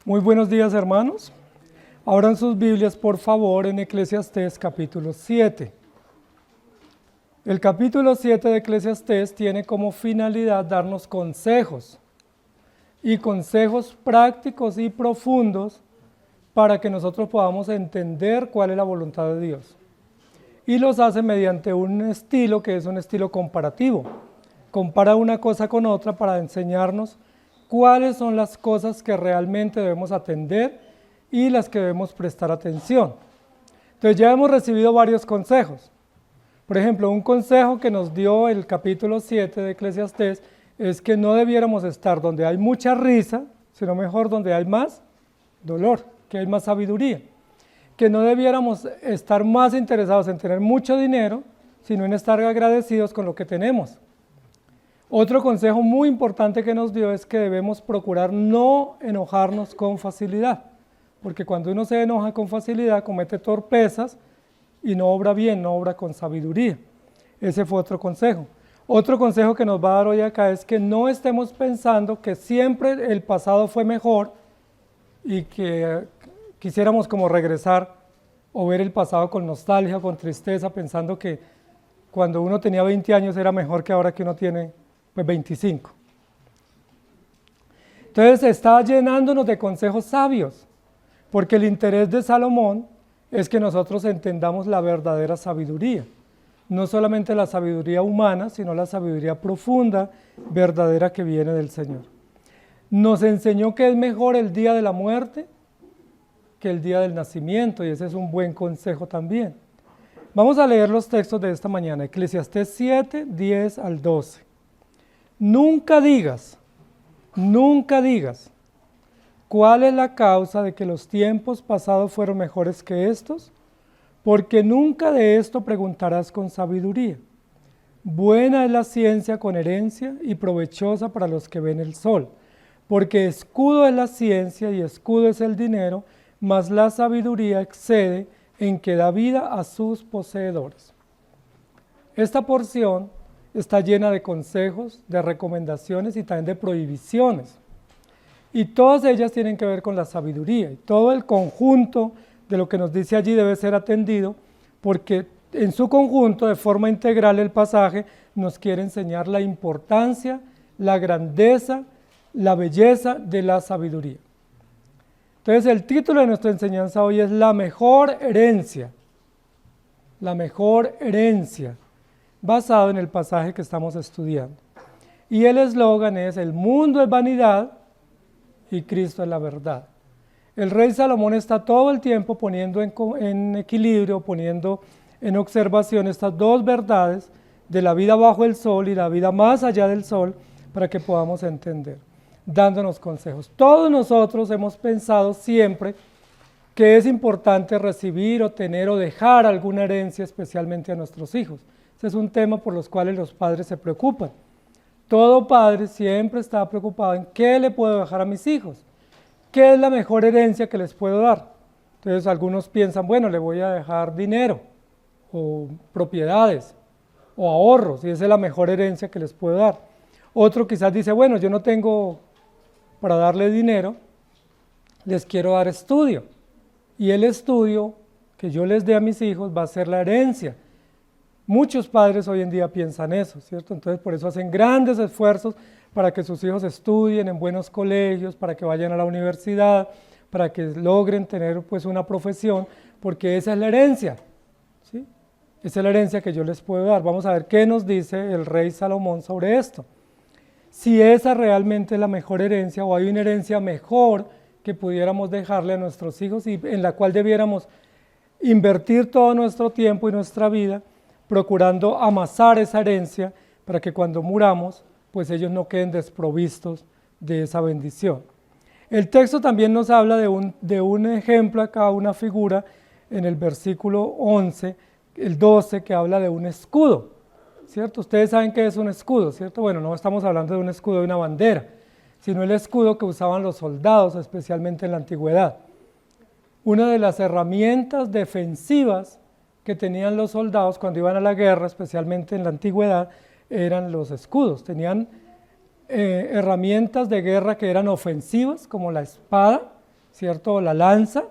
Muy buenos días, hermanos. Abran sus Biblias, por favor, en Eclesiastés capítulo 7. El capítulo 7 de Eclesiastés tiene como finalidad darnos consejos, y consejos prácticos y profundos para que nosotros podamos entender cuál es la voluntad de Dios. Y los hace mediante un estilo que es un estilo comparativo. Compara una cosa con otra para enseñarnos cuáles son las cosas que realmente debemos atender y las que debemos prestar atención. Entonces ya hemos recibido varios consejos. Por ejemplo, un consejo que nos dio el capítulo 7 de Eclesiastés es que no debiéramos estar donde hay mucha risa, sino mejor donde hay más dolor, que hay más sabiduría. Que no debiéramos estar más interesados en tener mucho dinero, sino en estar agradecidos con lo que tenemos. Otro consejo muy importante que nos dio es que debemos procurar no enojarnos con facilidad, porque cuando uno se enoja con facilidad comete torpezas y no obra bien, no obra con sabiduría. Ese fue otro consejo. Otro consejo que nos va a dar hoy acá es que no estemos pensando que siempre el pasado fue mejor y que quisiéramos como regresar o ver el pasado con nostalgia, con tristeza, pensando que cuando uno tenía 20 años era mejor que ahora que uno tiene 25. Entonces está llenándonos de consejos sabios, porque el interés de Salomón es que nosotros entendamos la verdadera sabiduría. No solamente la sabiduría humana, sino la sabiduría profunda, verdadera que viene del Señor. Nos enseñó que es mejor el día de la muerte que el día del nacimiento, y ese es un buen consejo también. Vamos a leer los textos de esta mañana, Eclesiastés 7, 10 al 12. Nunca digas, ¿cuál es la causa de que los tiempos pasados fueron mejores que estos? Porque nunca de esto preguntarás con sabiduría. Buena es la ciencia con herencia y provechosa para los que ven el sol, porque escudo es la ciencia y escudo es el dinero, mas la sabiduría excede en que da vida a sus poseedores. Esta porción está llena de consejos, de recomendaciones y también de prohibiciones. Y todas ellas tienen que ver con la sabiduría. Y todo el conjunto de lo que nos dice allí debe ser atendido, porque en su conjunto, de forma integral, el pasaje nos quiere enseñar la importancia, la grandeza, la belleza de la sabiduría. Entonces el título de nuestra enseñanza hoy es La mejor herencia. La mejor herencia, basado en el pasaje que estamos estudiando. Y el eslogan es: el mundo es vanidad y Cristo es la verdad. El rey Salomón está todo el tiempo poniendo en equilibrio, poniendo en observación estas dos verdades de la vida bajo el sol y la vida más allá del sol, para que podamos entender, dándonos consejos. Todos nosotros hemos pensado siempre que es importante recibir o tener o dejar alguna herencia, especialmente a nuestros hijos. Ese es un tema por los cuales los padres se preocupan. Todo padre siempre está preocupado en qué le puedo dejar a mis hijos, qué es la mejor herencia que les puedo dar. Entonces algunos piensan, bueno, le voy a dejar dinero o propiedades o ahorros, y esa es la mejor herencia que les puedo dar. Otro quizás dice, bueno, yo no tengo para darle dinero, les quiero dar estudio, y el estudio que yo les dé a mis hijos va a ser la herencia. Muchos padres hoy en día piensan eso, ¿cierto? Entonces por eso hacen grandes esfuerzos para que sus hijos estudien en buenos colegios, para que vayan a la universidad, para que logren tener pues una profesión, porque esa es la herencia, ¿sí? Esa es la herencia que yo les puedo dar. Vamos a ver qué nos dice el rey Salomón sobre esto. Si esa realmente es la mejor herencia, o hay una herencia mejor que pudiéramos dejarle a nuestros hijos y en la cual debiéramos invertir todo nuestro tiempo y nuestra vida procurando amasar esa herencia para que cuando muramos, pues ellos no queden desprovistos de esa bendición. El texto también nos habla de un ejemplo acá, una figura en el versículo 11, el 12, que habla de un escudo, ¿cierto? Ustedes saben qué es un escudo, ¿cierto? Bueno, no estamos hablando de un escudo de una bandera, sino el escudo que usaban los soldados, especialmente en la antigüedad. Una de las herramientas defensivas que tenían los soldados cuando iban a la guerra, especialmente en la antigüedad, eran los escudos. Tenían herramientas de guerra que eran ofensivas, como la espada, ¿cierto? O la lanza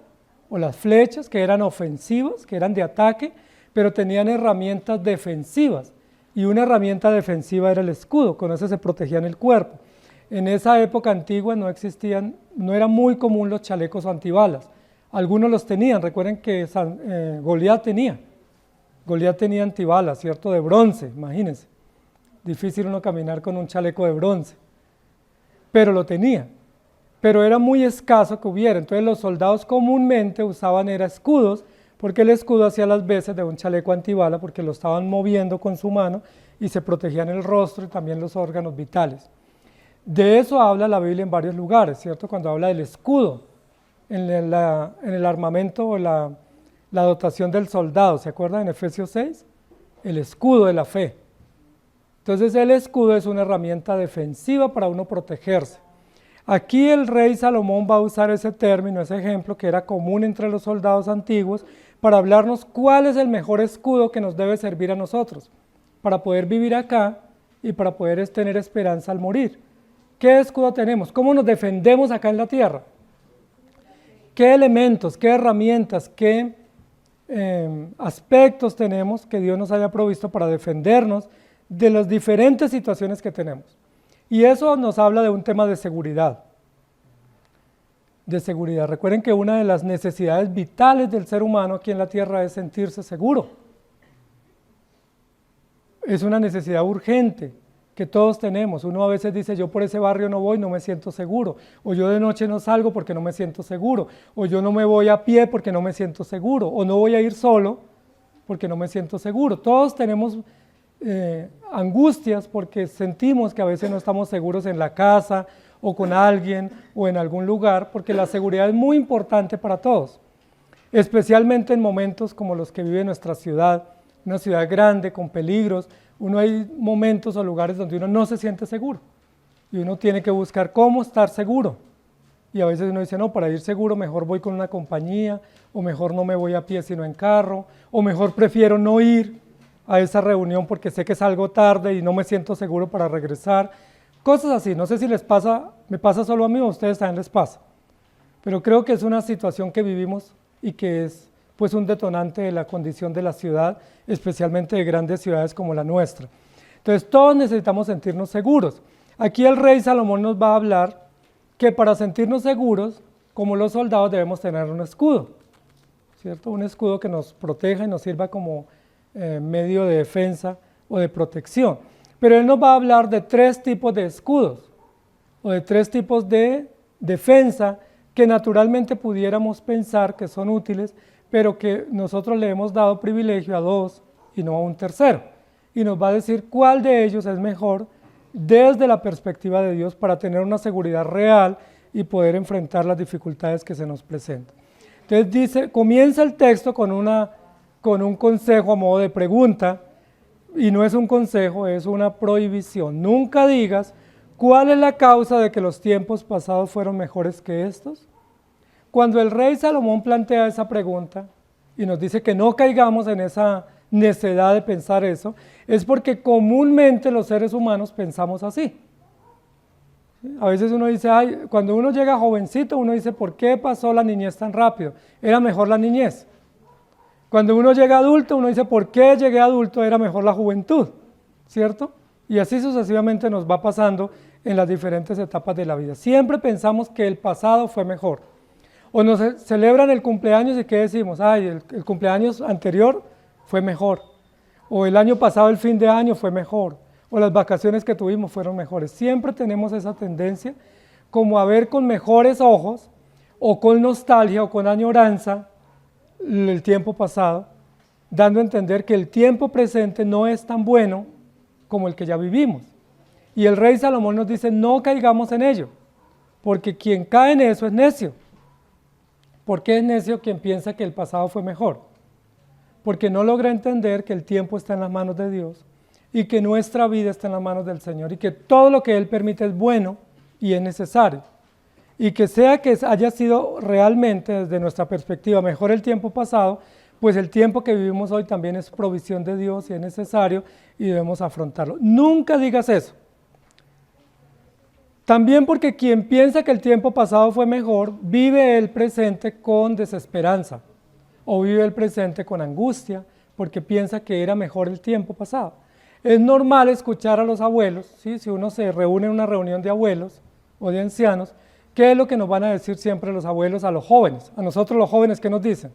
o las flechas, que eran ofensivas, que eran de ataque, pero tenían herramientas defensivas. Y una herramienta defensiva era el escudo, con eso se protegían el cuerpo. En esa época antigua no existían, no era muy común los chalecos antibalas. Algunos los tenían, recuerden que Goliat tenía antibalas, ¿cierto? De bronce, imagínense. Difícil uno caminar con un chaleco de bronce, pero lo tenía. Pero era muy escaso que hubiera, entonces los soldados comúnmente usaban escudos, porque el escudo hacía las veces de un chaleco antibala, porque lo estaban moviendo con su mano y se protegían el rostro y también los órganos vitales. De eso habla la Biblia en varios lugares, ¿cierto? Cuando habla del escudo, en el armamento o la dotación del soldado, ¿se acuerdan en Efesios 6? El escudo de la fe. Entonces el escudo es una herramienta defensiva para uno protegerse. Aquí el rey Salomón va a usar ese término, ese ejemplo que era común entre los soldados antiguos, para hablarnos cuál es el mejor escudo que nos debe servir a nosotros, para poder vivir acá y para poder tener esperanza al morir. ¿Qué escudo tenemos? ¿Cómo nos defendemos acá en la tierra? ¿Qué elementos, qué herramientas, qué aspectos tenemos que Dios nos haya provisto para defendernos de las diferentes situaciones que tenemos? Y eso nos habla de un tema de seguridad. Recuerden que una de las necesidades vitales del ser humano aquí en la tierra es sentirse seguro. Es una necesidad urgente que todos tenemos. Uno a veces dice, yo por ese barrio no voy, no me siento seguro. O yo de noche no salgo porque no me siento seguro. O yo no me voy a pie porque no me siento seguro. O no voy a ir solo porque no me siento seguro. Todos tenemos angustias porque sentimos que a veces no estamos seguros en la casa o con alguien o en algún lugar, porque la seguridad es muy importante para todos, especialmente en momentos como los que vive nuestra ciudad, una ciudad grande con peligros. Hay momentos o lugares donde uno no se siente seguro y uno tiene que buscar cómo estar seguro, y a veces uno dice, no, para ir seguro mejor voy con una compañía, o mejor no me voy a pie sino en carro, o mejor prefiero no ir a esa reunión porque sé que salgo tarde y no me siento seguro para regresar. Cosas así, no sé si les pasa, me pasa solo a mí o a ustedes también les pasa, pero creo que es una situación que vivimos y que es pues un detonante de la condición de la ciudad, especialmente de grandes ciudades como la nuestra. Entonces todos necesitamos sentirnos seguros. Aquí el rey Salomón nos va a hablar que para sentirnos seguros, como los soldados, debemos tener un escudo, ¿cierto? Un escudo que nos proteja y nos sirva como medio de defensa o de protección. Pero él nos va a hablar de 3 tipos de escudos o de 3 tipos de defensa que naturalmente pudiéramos pensar que son útiles, pero que nosotros le hemos dado privilegio a 2 y no a un tercero. Y nos va a decir cuál de ellos es mejor desde la perspectiva de Dios para tener una seguridad real y poder enfrentar las dificultades que se nos presentan. Entonces comienza el texto con un consejo a modo de pregunta, y no es un consejo, es una prohibición. Nunca digas, ¿cuál es la causa de que los tiempos pasados fueron mejores que estos? Cuando el rey Salomón plantea esa pregunta y nos dice que no caigamos en esa necedad de pensar eso, es porque comúnmente los seres humanos pensamos así. A veces uno dice, cuando uno llega jovencito, uno dice, ¿por qué pasó la niñez tan rápido? Era mejor la niñez. Cuando uno llega adulto, uno dice, ¿por qué llegué adulto? Era mejor la juventud, ¿cierto? Y así sucesivamente nos va pasando en las diferentes etapas de la vida. Siempre pensamos que el pasado fue mejor. O nos celebran el cumpleaños y ¿qué decimos? El cumpleaños anterior fue mejor. O el año pasado, el fin de año fue mejor. O las vacaciones que tuvimos fueron mejores. Siempre tenemos esa tendencia como a ver con mejores ojos, o con nostalgia, o con añoranza, el tiempo pasado, dando a entender que el tiempo presente no es tan bueno como el que ya vivimos. Y el rey Salomón nos dice, no caigamos en ello, porque quien cae en eso es necio. ¿Por qué es necio quien piensa que el pasado fue mejor? Porque no logra entender que el tiempo está en las manos de Dios y que nuestra vida está en las manos del Señor y que todo lo que Él permite es bueno y es necesario. Y que sea que haya sido realmente desde nuestra perspectiva mejor el tiempo pasado, pues el tiempo que vivimos hoy también es provisión de Dios y es necesario y debemos afrontarlo. Nunca digas eso. También porque quien piensa que el tiempo pasado fue mejor, vive el presente con desesperanza o vive el presente con angustia porque piensa que era mejor el tiempo pasado. Es normal escuchar a los abuelos, ¿sí? Si uno se reúne en una reunión de abuelos o de ancianos, ¿qué es lo que nos van a decir siempre los abuelos a los jóvenes? A nosotros los jóvenes, ¿qué nos dicen?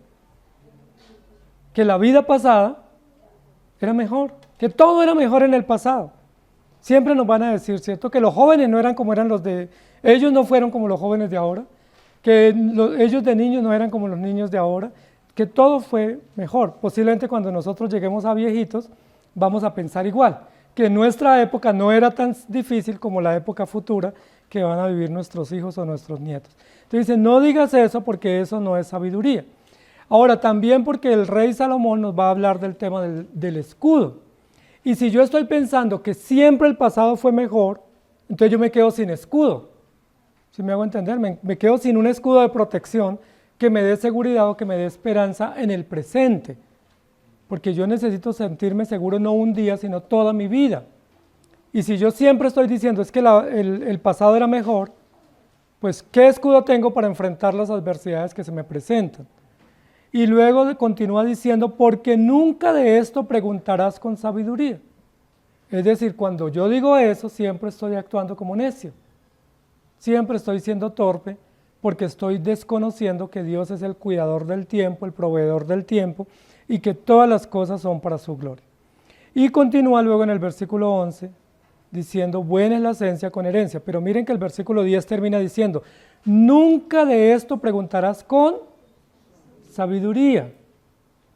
Que la vida pasada era mejor, que todo era mejor en el pasado. Siempre nos van a decir, ¿cierto? Que los jóvenes no eran como eran los de... Ellos no fueron como los jóvenes de ahora, que ellos de niños no eran como los niños de ahora, que todo fue mejor. Posiblemente cuando nosotros lleguemos a viejitos, vamos a pensar igual, que nuestra época no era tan difícil como la época futura que van a vivir nuestros hijos o nuestros nietos. Entonces dice, no digas eso porque eso no es sabiduría. Ahora, también porque el rey Salomón nos va a hablar del tema del escudo. Y si yo estoy pensando que siempre el pasado fue mejor, entonces yo me quedo sin escudo. ¿Sí me hago entender? Me quedo sin un escudo de protección que me dé seguridad o que me dé esperanza en el presente. Porque yo necesito sentirme seguro no un día, sino toda mi vida. Y si yo siempre estoy diciendo es que el pasado era mejor, pues ¿qué escudo tengo para enfrentar las adversidades que se me presentan? Y luego continúa diciendo, porque nunca de esto preguntarás con sabiduría. Es decir, cuando yo digo eso, siempre estoy actuando como necio. Siempre estoy siendo torpe porque estoy desconociendo que Dios es el cuidador del tiempo, el proveedor del tiempo, y que todas las cosas son para su gloria. Y continúa luego en el versículo 11, diciendo, buena es la esencia con herencia. Pero miren que el versículo 10 termina diciendo, nunca de esto preguntarás con sabiduría,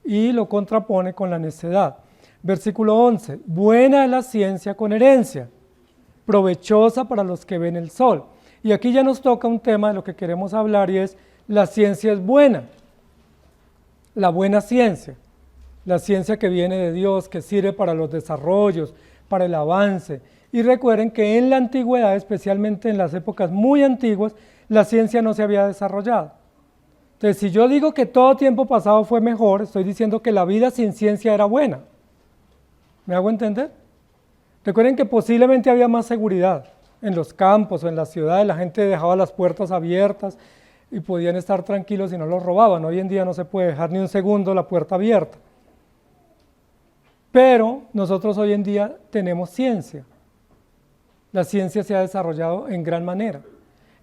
y lo contrapone con la necedad. Versículo 11, buena es la ciencia con herencia, provechosa para los que ven el sol. Y aquí ya nos toca un tema de lo que queremos hablar y es, la ciencia es buena, la buena ciencia, la ciencia que viene de Dios, que sirve para los desarrollos, para el avance. Y recuerden que en la antigüedad, especialmente en las épocas muy antiguas, la ciencia no se había desarrollado. Entonces, si yo digo que todo tiempo pasado fue mejor, estoy diciendo que la vida sin ciencia era buena. ¿Me hago entender? Recuerden que posiblemente había más seguridad en los campos o en las ciudades, la gente dejaba las puertas abiertas y podían estar tranquilos y no los robaban. Hoy en día no se puede dejar ni un segundo la puerta abierta. Pero nosotros hoy en día tenemos ciencia. La ciencia se ha desarrollado en gran manera.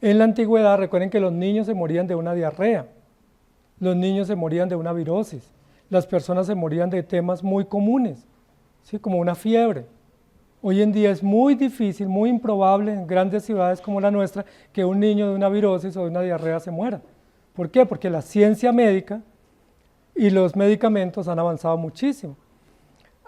En la antigüedad, recuerden que los niños se morían de una diarrea. Los niños se morían de una virosis, las personas se morían de temas muy comunes, ¿sí? Como una fiebre. Hoy en día es muy difícil, muy improbable en grandes ciudades como la nuestra que un niño de una virosis o de una diarrea se muera. ¿Por qué? Porque la ciencia médica y los medicamentos han avanzado muchísimo.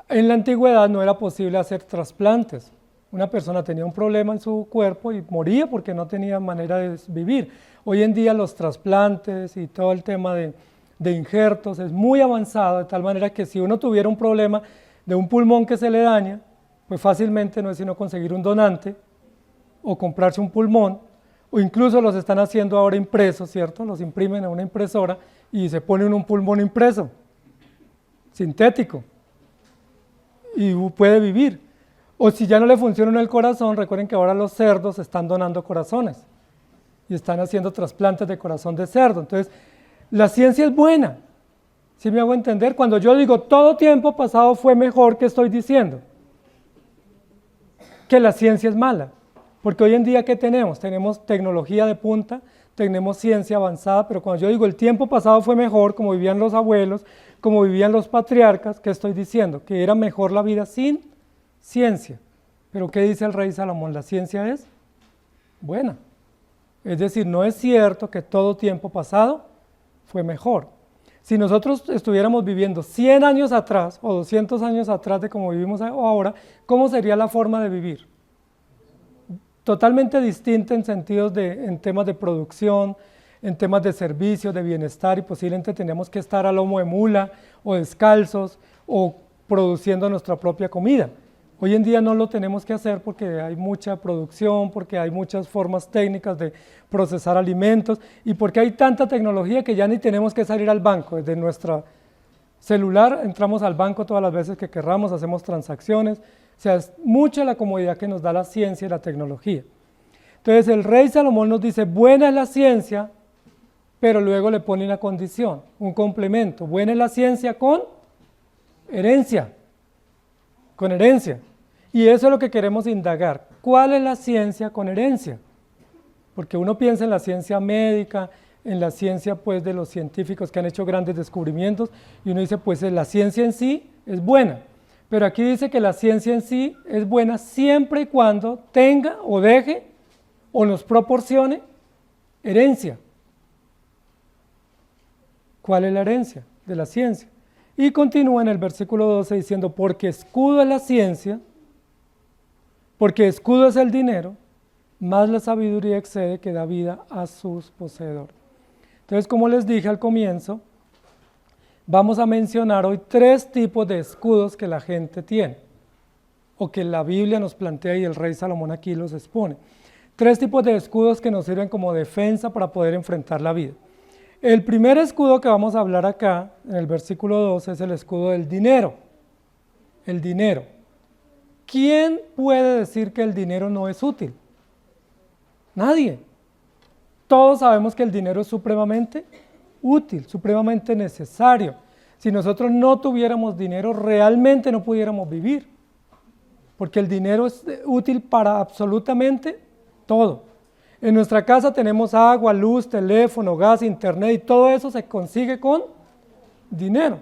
En la antigüedad no era posible hacer trasplantes. Una persona tenía un problema en su cuerpo y moría porque no tenía manera de vivir. Hoy en día los trasplantes y todo el tema de injertos es muy avanzado, de tal manera que si uno tuviera un problema de un pulmón que se le daña, pues fácilmente no es sino conseguir un donante o comprarse un pulmón, o incluso los están haciendo ahora impresos, ¿cierto? Los imprimen en una impresora y se pone un pulmón impreso, sintético, y puede vivir. O si ya no le funciona el corazón, recuerden que ahora los cerdos están donando corazones y están haciendo trasplantes de corazón de cerdo. Entonces, la ciencia es buena. ¿Sí me hago entender? Cuando yo digo todo tiempo pasado fue mejor, ¿qué estoy diciendo? Que la ciencia es mala. Porque hoy en día, ¿qué tenemos? Tenemos tecnología de punta, tenemos ciencia avanzada, pero cuando yo digo el tiempo pasado fue mejor, como vivían los abuelos, como vivían los patriarcas, ¿qué estoy diciendo? Que era mejor la vida sin ciencia. Pero ¿qué dice el rey Salomón? La ciencia es buena. Es decir, no es cierto que todo tiempo pasado fue mejor. Si nosotros estuviéramos viviendo 100 años atrás o 200 años atrás de como vivimos ahora, ¿cómo sería la forma de vivir? Totalmente distinta en temas de producción, en temas de servicios, de bienestar, y posiblemente tenemos que estar a lomo de mula o descalzos o produciendo nuestra propia comida. Hoy en día no lo tenemos que hacer porque hay mucha producción, porque hay muchas formas técnicas de procesar alimentos y porque hay tanta tecnología que ya ni tenemos que salir al banco. Desde nuestro celular entramos al banco todas las veces que querramos, hacemos transacciones. O sea, es mucha la comodidad que nos da la ciencia y la tecnología. Entonces el rey Salomón nos dice, buena es la ciencia, pero luego le pone una condición, un complemento. Buena es la ciencia con herencia, con herencia. Y eso es lo que queremos indagar. ¿Cuál es la ciencia con herencia? Porque uno piensa en la ciencia médica, en la ciencia pues de los científicos que han hecho grandes descubrimientos, y uno dice pues la ciencia en sí es buena, pero aquí dice que la ciencia en sí es buena siempre y cuando tenga o deje o nos proporcione herencia. ¿Cuál es la herencia de la ciencia? Y continúa en el versículo 12 diciendo, porque escudo es la ciencia, porque escudo es el dinero, más la sabiduría excede que da vida a sus poseedores. Entonces, como les dije al comienzo, vamos a mencionar hoy 3 tipos de escudos que la gente tiene, o que la Biblia nos plantea y el rey Salomón aquí los expone. 3 tipos de escudos que nos sirven como defensa para poder enfrentar la vida. El primer escudo que vamos a hablar acá, en el versículo 12, es el escudo del dinero. El dinero. ¿Quién puede decir que el dinero no es útil? Nadie. Todos sabemos que el dinero es supremamente útil, supremamente necesario. Si nosotros no tuviéramos dinero, realmente no pudiéramos vivir, porque el dinero es útil para absolutamente todo. En nuestra casa tenemos agua, luz, teléfono, gas, internet, y todo eso se consigue con dinero.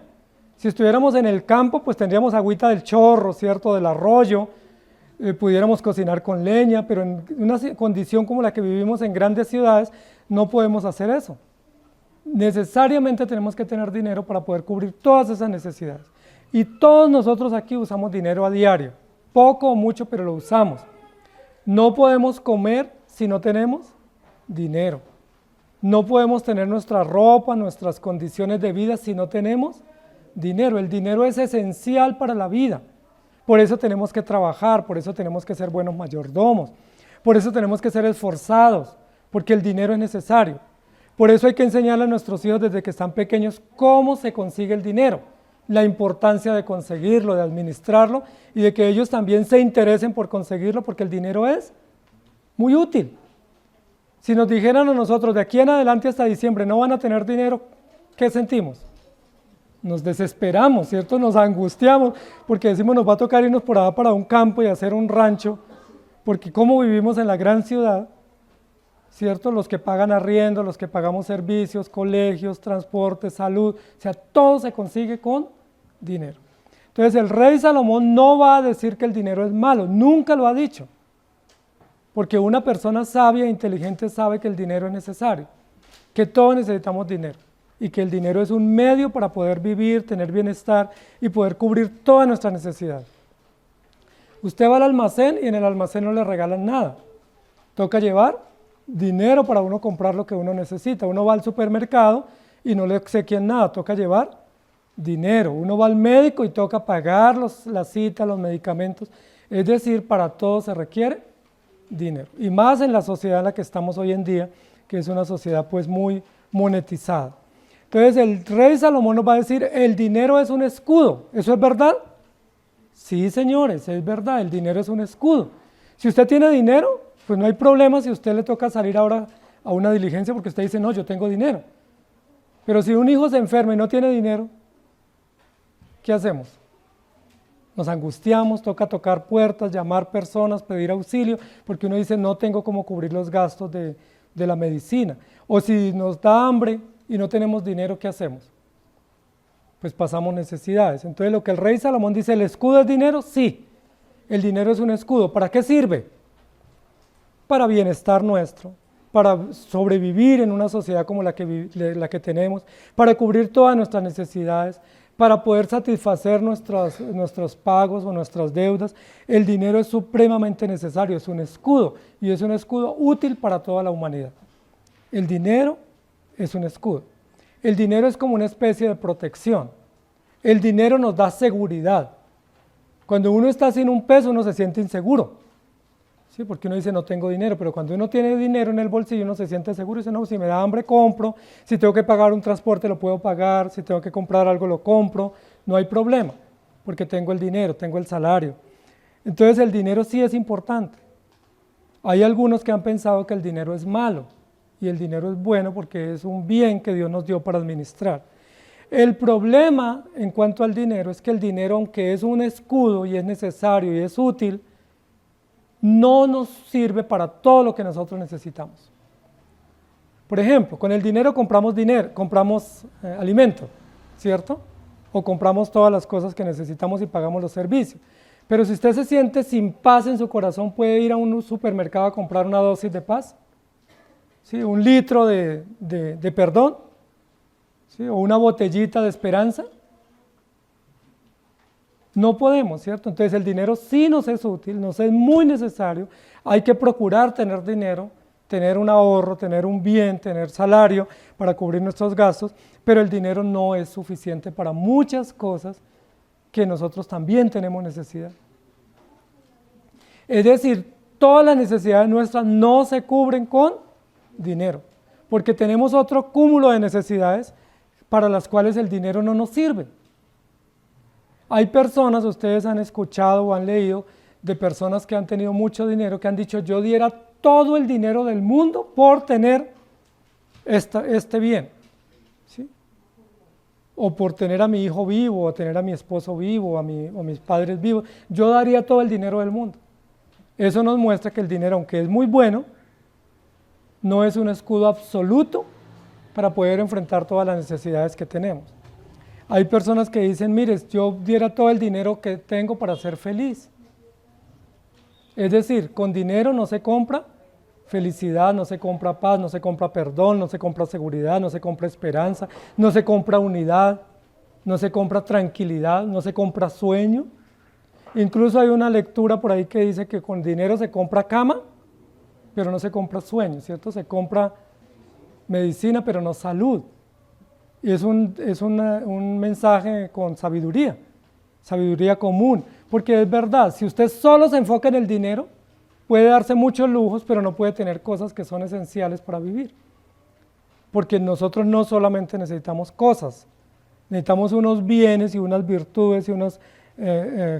Si estuviéramos en el campo, pues tendríamos agüita del chorro, ¿cierto?, del arroyo, pudiéramos cocinar con leña, pero en una condición como la que vivimos en grandes ciudades, no podemos hacer eso. Necesariamente tenemos que tener dinero para poder cubrir todas esas necesidades. Y todos nosotros aquí usamos dinero a diario, poco o mucho, pero lo usamos. No podemos comer si no tenemos dinero. No podemos tener nuestra ropa, nuestras condiciones de vida si no tenemos dinero. El dinero es esencial para la vida. Por eso tenemos que trabajar, por eso tenemos que ser buenos mayordomos, por eso tenemos que ser esforzados, porque el dinero es necesario. Por eso hay que enseñarle a nuestros hijos desde que están pequeños cómo se consigue el dinero, la importancia de conseguirlo, de administrarlo y de que ellos también se interesen por conseguirlo, porque el dinero es muy útil. Si nos dijeran a nosotros de aquí en adelante hasta diciembre no van a tener dinero, ¿qué sentimos? Nos desesperamos, ¿cierto? Nos angustiamos porque decimos nos va a tocar irnos por allá para un campo y hacer un rancho, porque como vivimos en la gran ciudad, ¿cierto? Los que pagan arriendo, los que pagamos servicios, colegios, transporte, salud, o sea, todo se consigue con dinero. Entonces el rey Salomón no va a decir que el dinero es malo, nunca lo ha dicho, porque una persona sabia e inteligente sabe que el dinero es necesario, que todos necesitamos dinero, y que el dinero es un medio para poder vivir, tener bienestar y poder cubrir todas nuestras necesidades. Usted va al almacén y en el almacén no le regalan nada, toca llevar dinero para uno comprar lo que uno necesita. Uno va al supermercado y no le obsequian nada, toca llevar dinero. Uno va al médico y toca pagar la cita, los medicamentos, es decir, para todo se requiere dinero. Y más en la sociedad en la que estamos hoy en día, que es una sociedad pues muy monetizada. Entonces el rey Salomón nos va a decir, el dinero es un escudo, ¿eso es verdad? Sí, señores, es verdad, el dinero es un escudo. Si usted tiene dinero, pues no hay problema si a usted le toca salir ahora a una diligencia porque usted dice, no, yo tengo dinero. Pero si un hijo se enferma y no tiene dinero, ¿qué hacemos? Nos angustiamos, toca tocar puertas, llamar personas, pedir auxilio, porque uno dice, no tengo cómo cubrir los gastos de la medicina. O si nos da hambre y no tenemos dinero, ¿qué hacemos? Pues pasamos necesidades. Entonces lo que el rey Salomón dice, ¿el escudo es dinero? Sí, el dinero es un escudo. ¿Para qué sirve? Para bienestar nuestro, para sobrevivir en una sociedad como la que tenemos, para cubrir todas nuestras necesidades, para poder satisfacer nuestros pagos o nuestras deudas. El dinero es supremamente necesario, es un escudo, y es un escudo útil para toda la humanidad. El dinero es un escudo. El dinero es como una especie de protección. El dinero nos da seguridad. Cuando uno está sin un peso, uno se siente inseguro. Sí, porque uno dice no tengo dinero, pero cuando uno tiene dinero en el bolsillo uno se siente seguro y dice no, si me da hambre compro, si tengo que pagar un transporte lo puedo pagar, si tengo que comprar algo lo compro, no hay problema, porque tengo el dinero, tengo el salario. Entonces el dinero sí es importante. Hay algunos que han pensado que el dinero es malo y el dinero es bueno porque es un bien que Dios nos dio para administrar. El problema en cuanto al dinero es que el dinero, aunque es un escudo y es necesario y es útil, no nos sirve para todo lo que nosotros necesitamos. Por ejemplo, con el dinero compramos alimento, ¿cierto? O compramos todas las cosas que necesitamos y pagamos los servicios. Pero si usted se siente sin paz en su corazón, ¿puede ir a un supermercado a comprar una dosis de paz? ¿Sí? ¿Un litro de perdón? ¿Sí? ¿O una botellita de esperanza? No podemos, ¿cierto? Entonces el dinero sí nos es útil, nos es muy necesario. Hay que procurar tener dinero, tener un ahorro, tener un bien, tener salario para cubrir nuestros gastos, pero el dinero no es suficiente para muchas cosas que nosotros también tenemos necesidad. Es decir, todas las necesidades nuestras no se cubren con dinero, porque tenemos otro cúmulo de necesidades para las cuales el dinero no nos sirve. Hay personas, ustedes han escuchado o han leído de personas que han tenido mucho dinero, que han dicho, yo diera todo el dinero del mundo por tener este bien, ¿sí? O por tener a mi hijo vivo, o tener a mi esposo vivo, o a mis padres vivos. Yo daría todo el dinero del mundo. Eso nos muestra que el dinero, aunque es muy bueno, no es un escudo absoluto para poder enfrentar todas las necesidades que tenemos. Hay personas que dicen, mire, yo diera todo el dinero que tengo para ser feliz. Es decir, con dinero no se compra felicidad, no se compra paz, no se compra perdón, no se compra seguridad, no se compra esperanza, no se compra unidad, no se compra tranquilidad, no se compra sueño. Incluso hay una lectura por ahí que dice que con dinero se compra cama, pero no se compra sueño, ¿cierto? Se compra medicina, pero no salud. Y es un mensaje con sabiduría común, porque es verdad, si usted solo se enfoca en el dinero, puede darse muchos lujos, pero no puede tener cosas que son esenciales para vivir. Porque nosotros no solamente necesitamos cosas, necesitamos unos bienes y unas virtudes y unas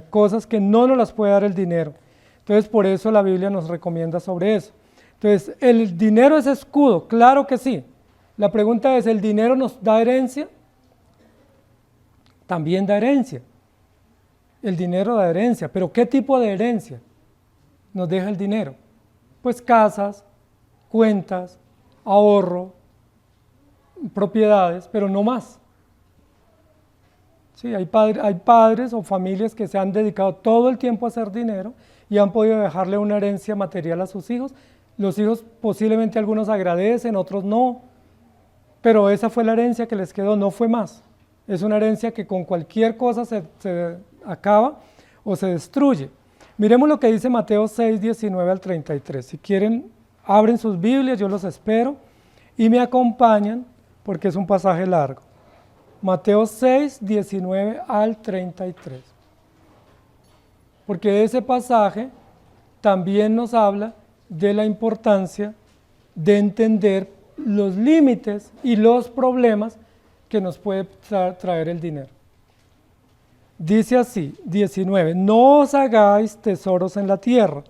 cosas que no nos las puede dar el dinero. Entonces, por eso la Biblia nos recomienda sobre eso. Entonces, ¿el dinero es escudo? Claro que sí. La pregunta es, ¿el dinero nos da herencia? También da herencia. El dinero da herencia, pero ¿qué tipo de herencia nos deja el dinero? Pues casas, cuentas, ahorro, propiedades, pero no más. Sí, hay padres o familias que se han dedicado todo el tiempo a hacer dinero y han podido dejarle una herencia material a sus hijos. Los hijos posiblemente algunos agradecen, otros no, pero esa fue la herencia que les quedó, no fue más. Es una herencia que con cualquier cosa se acaba o se destruye. Miremos lo que dice Mateo 6, 19 al 33. Si quieren, abren sus Biblias, yo los espero, y me acompañan porque es un pasaje largo. Mateo 6, 19 al 33. Porque ese pasaje también nos habla de la importancia de entender los límites y los problemas que nos puede traer el dinero. Dice así, 19, no os hagáis tesoros en la tierra,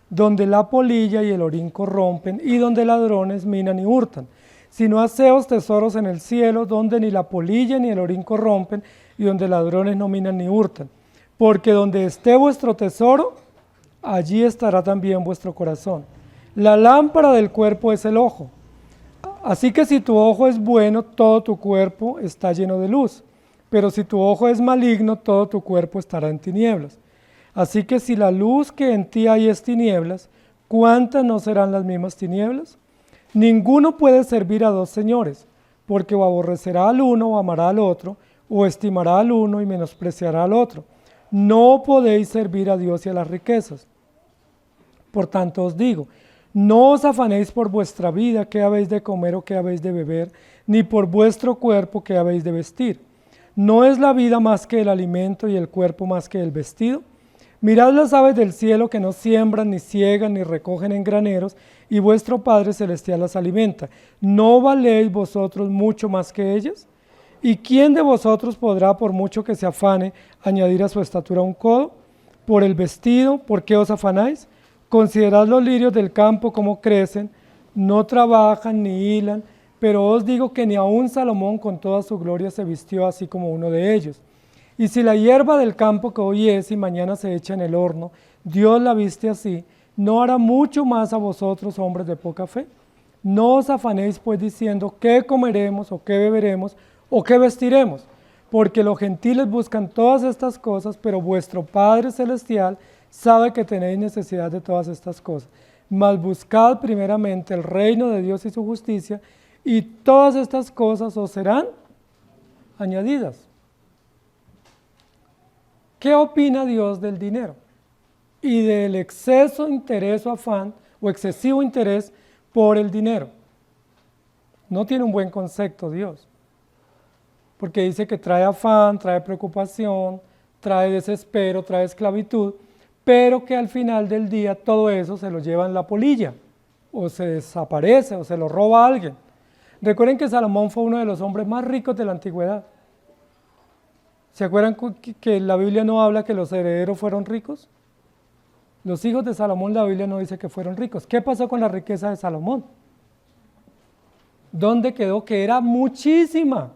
donde la polilla y el orín corrompen y donde ladrones minan y hurtan, sino haceos tesoros en el cielo, donde ni la polilla ni el orín corrompen y donde ladrones no minan ni hurtan. Porque donde esté vuestro tesoro, allí estará también vuestro corazón. La lámpara del cuerpo es el ojo. Así que si tu ojo es bueno, todo tu cuerpo está lleno de luz. Pero si tu ojo es maligno, todo tu cuerpo estará en tinieblas. Así que si la luz que en ti hay es tinieblas, ¿cuántas no serán las mismas tinieblas? Ninguno puede servir a dos señores, porque o aborrecerá al uno o amará al otro, o estimará al uno y menospreciará al otro. No podéis servir a Dios y a las riquezas. Por tanto os digo, no os afanéis por vuestra vida, qué habéis de comer o qué habéis de beber, ni por vuestro cuerpo, qué habéis de vestir. ¿No es la vida más que el alimento y el cuerpo más que el vestido? Mirad las aves del cielo que no siembran, ni ciegan, ni recogen en graneros, y vuestro Padre Celestial las alimenta. ¿No valéis vosotros mucho más que ellas? ¿Y quién de vosotros podrá, por mucho que se afane, añadir a su estatura un codo? Por el vestido, ¿por qué os afanáis? Considerad los lirios del campo como crecen, no trabajan ni hilan, pero os digo que ni aun Salomón con toda su gloria se vistió así como uno de ellos. Y si la hierba del campo que hoy es y mañana se echa en el horno, Dios la viste así, ¿no hará mucho más a vosotros, hombres de poca fe? No os afanéis pues diciendo qué comeremos o qué beberemos o qué vestiremos, porque los gentiles buscan todas estas cosas, pero vuestro Padre Celestial sabe que tenéis necesidad de todas estas cosas. Mas buscad primeramente el reino de Dios y su justicia, y todas estas cosas os serán añadidas. ¿Qué opina Dios del dinero? Y del exceso interés o afán, o excesivo interés por el dinero. No tiene un buen concepto Dios, porque dice que trae afán, trae preocupación, trae desespero, trae esclavitud, pero que al final del día todo eso se lo lleva en la polilla, o se desaparece, o se lo roba a alguien. Recuerden que Salomón fue uno de los hombres más ricos de la antigüedad. ¿Se acuerdan que la Biblia no habla que los herederos fueron ricos? Los hijos de Salomón, la Biblia no dice que fueron ricos. ¿Qué pasó con la riqueza de Salomón? ¿Dónde quedó? Que era muchísima.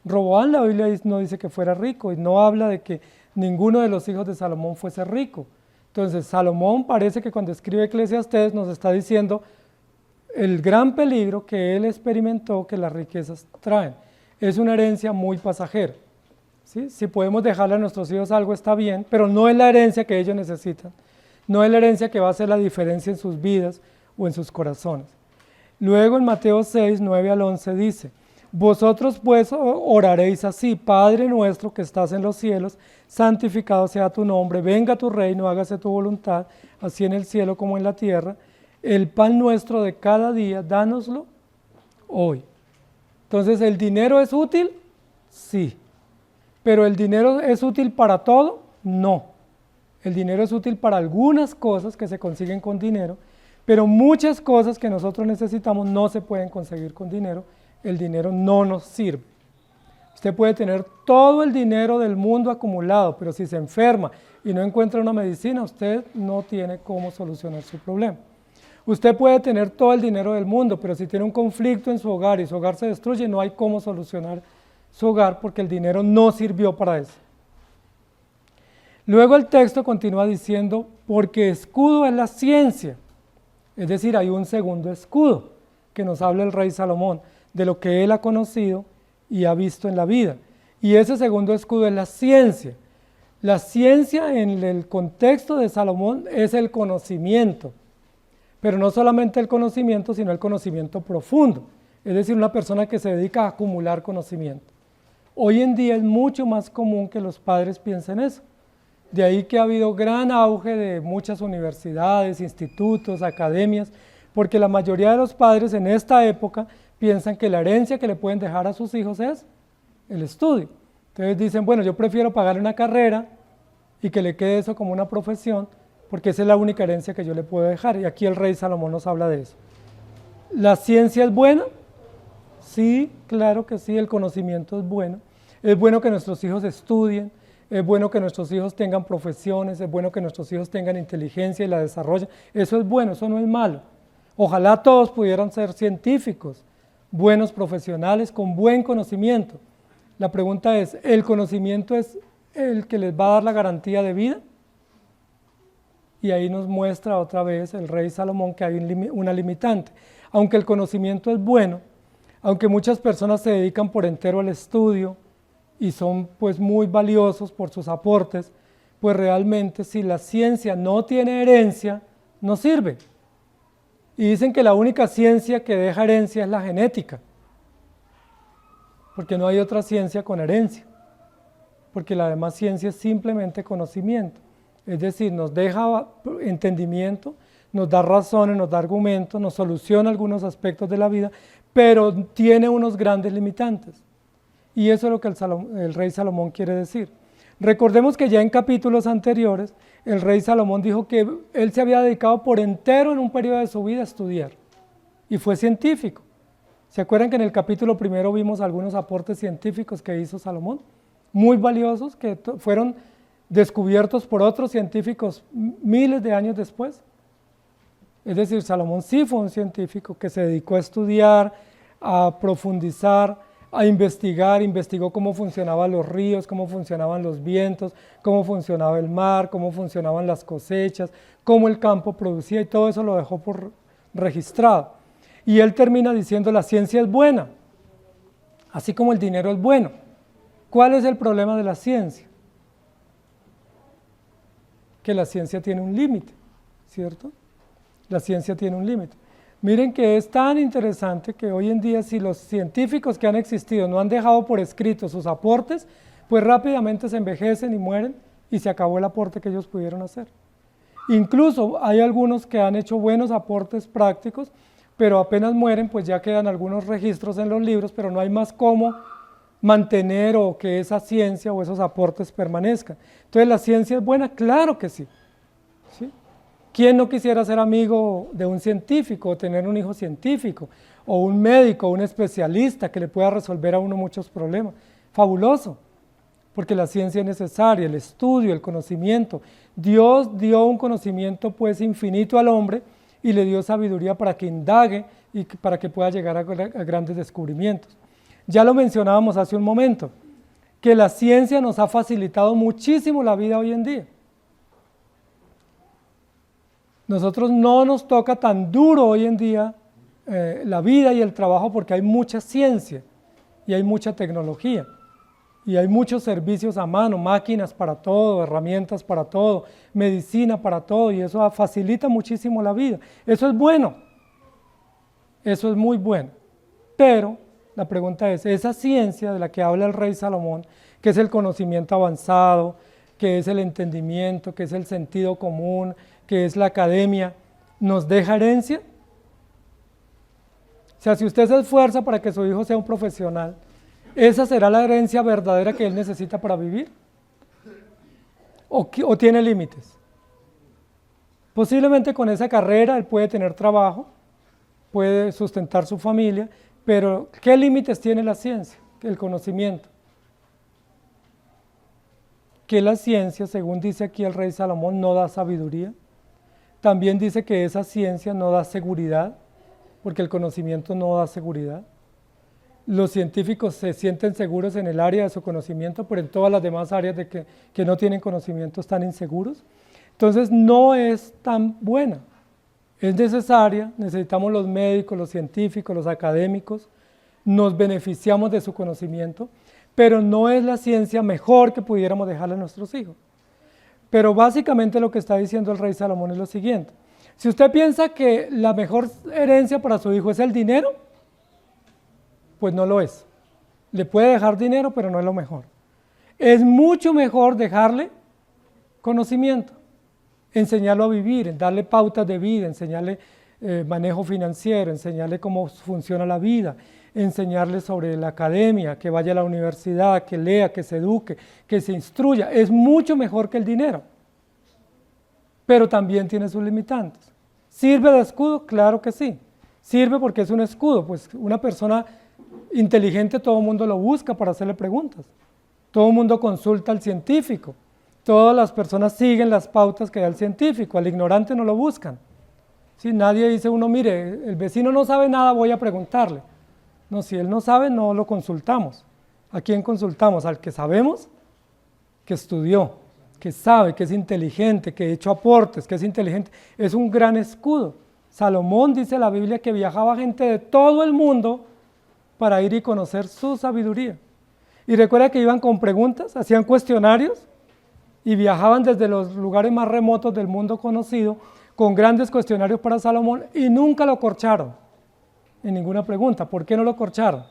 Roboán, la Biblia no dice que fuera rico y no habla de que ninguno de los hijos de Salomón fuese rico. Entonces, Salomón parece que cuando escribe Eclesiastés nos está diciendo el gran peligro que él experimentó que las riquezas traen. Es una herencia muy pasajera. ¿Sí? Si podemos dejarle a nuestros hijos algo está bien, pero no es la herencia que ellos necesitan. No es la herencia que va a hacer la diferencia en sus vidas o en sus corazones. Luego en Mateo 6, 9 al 11 dice: vosotros pues oraréis así: Padre nuestro que estás en los cielos, santificado sea tu nombre, venga tu reino, hágase tu voluntad, así en el cielo como en la tierra. El pan nuestro de cada día, dánoslo hoy. Entonces, ¿el dinero es útil? Sí. ¿Pero el dinero es útil para todo? No. El dinero es útil para algunas cosas que se consiguen con dinero, pero muchas cosas que nosotros necesitamos no se pueden conseguir con dinero. El dinero no nos sirve. Usted puede tener todo el dinero del mundo acumulado, pero si se enferma y no encuentra una medicina, usted no tiene cómo solucionar su problema. Usted puede tener todo el dinero del mundo, pero si tiene un conflicto en su hogar y su hogar se destruye, no hay cómo solucionar su hogar porque el dinero no sirvió para eso. Luego el texto continúa diciendo: porque escudo es la ciencia. Es decir, hay un segundo escudo que nos habla el rey Salomón de lo que él ha conocido y ha visto en la vida. Y ese segundo escudo es la ciencia. La ciencia en el contexto de Salomón es el conocimiento, pero no solamente el conocimiento, sino el conocimiento profundo. Es decir, una persona que se dedica a acumular conocimiento. Hoy en día es mucho más común que los padres piensen eso. De ahí que ha habido gran auge de muchas universidades, institutos, academias, porque la mayoría de los padres en esta época piensan que la herencia que le pueden dejar a sus hijos es el estudio. Entonces dicen, bueno, yo prefiero pagar una carrera y que le quede eso como una profesión, porque esa es la única herencia que yo le puedo dejar. Y aquí el rey Salomón nos habla de eso. ¿La ciencia es buena? Sí, claro que sí, el conocimiento es bueno. Es bueno que nuestros hijos estudien, es bueno que nuestros hijos tengan profesiones, es bueno que nuestros hijos tengan inteligencia y la desarrollen. Eso es bueno, eso no es malo. Ojalá todos pudieran ser científicos, buenos profesionales, con buen conocimiento. La pregunta es, ¿el conocimiento es el que les va a dar la garantía de vida? Y ahí nos muestra otra vez el rey Salomón que hay una limitante. Aunque el conocimiento es bueno, aunque muchas personas se dedican por entero al estudio y son pues muy valiosos por sus aportes, pues realmente si la ciencia no tiene herencia, no sirve. Y dicen que la única ciencia que deja herencia es la genética, porque no hay otra ciencia con herencia, porque la demás ciencia es simplemente conocimiento. Es decir, nos deja entendimiento, nos da razones, nos da argumentos, nos soluciona algunos aspectos de la vida, pero tiene unos grandes limitantes. Y eso es lo que el rey Salomón quiere decir. Recordemos que ya en capítulos anteriores, el rey Salomón dijo que él se había dedicado por entero en un periodo de su vida a estudiar, y fue científico. ¿Se acuerdan que en el capítulo primero vimos algunos aportes científicos que hizo Salomón? Muy valiosos, que fueron descubiertos por otros científicos miles de años después. Es decir, Salomón sí fue un científico que se dedicó a estudiar, a profundizar, a investigar, investigó cómo funcionaban los ríos, cómo funcionaban los vientos, cómo funcionaba el mar, cómo funcionaban las cosechas, cómo el campo producía, y todo eso lo dejó por registrado. Y él termina diciendo: la ciencia es buena, así como el dinero es bueno. ¿Cuál es el problema de la ciencia? Que la ciencia tiene un límite, ¿cierto? La ciencia tiene un límite. Miren que es tan interesante que hoy en día, si los científicos que han existido no han dejado por escrito sus aportes, pues rápidamente se envejecen y mueren y se acabó el aporte que ellos pudieron hacer. Incluso hay algunos que han hecho buenos aportes prácticos, pero apenas mueren, pues ya quedan algunos registros en los libros, pero no hay más cómo mantener o que esa ciencia o esos aportes permanezcan. Entonces, ¿la ciencia es buena? Claro que sí. ¿Sí? ¿Quién no quisiera ser amigo de un científico o tener un hijo científico o un médico o un especialista que le pueda resolver a uno muchos problemas? Fabuloso, porque la ciencia es necesaria, el estudio, el conocimiento. Dios dio un conocimiento pues infinito al hombre y le dio sabiduría para que indague y para que pueda llegar a grandes descubrimientos. Ya lo mencionábamos hace un momento, que la ciencia nos ha facilitado muchísimo la vida hoy en día. Nosotros no nos toca tan duro hoy en día la vida y el trabajo porque hay mucha ciencia y hay mucha tecnología y hay muchos servicios a mano, máquinas para todo, herramientas para todo, medicina para todo, y eso facilita muchísimo la vida. Eso es bueno, eso es muy bueno, pero la pregunta es, esa ciencia de la que habla el rey Salomón, que es el conocimiento avanzado, que es el entendimiento, que es el sentido común, que es la academia, ¿nos deja herencia? O sea, si usted se esfuerza para que su hijo sea un profesional, ¿esa será la herencia verdadera que él necesita para vivir? ¿O tiene límites? Posiblemente con esa carrera él puede tener trabajo, puede sustentar su familia, pero ¿qué límites tiene la ciencia? El conocimiento. Que la ciencia, según dice aquí el rey Salomón, no da sabiduría. También dice que esa ciencia no da seguridad, porque el conocimiento no da seguridad. Los científicos se sienten seguros en el área de su conocimiento, pero en todas las demás áreas que no tienen conocimiento están inseguros. Entonces no es tan buena. Es necesaria, necesitamos los médicos, los científicos, los académicos, nos beneficiamos de su conocimiento, pero no es la ciencia mejor que pudiéramos dejarle a nuestros hijos. Pero básicamente lo que está diciendo el rey Salomón es lo siguiente: si usted piensa que la mejor herencia para su hijo es el dinero, pues no lo es. Le puede dejar dinero, pero no es lo mejor. Es mucho mejor dejarle conocimiento, enseñarlo a vivir, darle pautas de vida, enseñarle manejo financiero, enseñarle cómo funciona la vida, enseñarle sobre la academia, que vaya a la universidad, que lea, que se eduque, que se instruya. Es mucho mejor que el dinero, pero también tiene sus limitantes. ¿Sirve de escudo? Claro que sí. Sirve porque es un escudo, pues una persona inteligente todo el mundo lo busca para hacerle preguntas. Todo el mundo consulta al científico. Todas las personas siguen las pautas que da el científico, al ignorante no lo buscan. ¿Sí? Nadie dice uno, mire, el vecino no sabe nada, voy a preguntarle. No, si él no sabe, no lo consultamos. ¿A quién consultamos? Al que sabemos, que estudió, que sabe, que es inteligente, que ha hecho aportes, que es inteligente. Es un gran escudo. Salomón dice en la Biblia que viajaba gente de todo el mundo para ir y conocer su sabiduría. Y recuerda que iban con preguntas, hacían cuestionarios, y viajaban desde los lugares más remotos del mundo conocido con grandes cuestionarios para Salomón y nunca lo corcharon en ninguna pregunta. ¿Por qué no lo corcharon?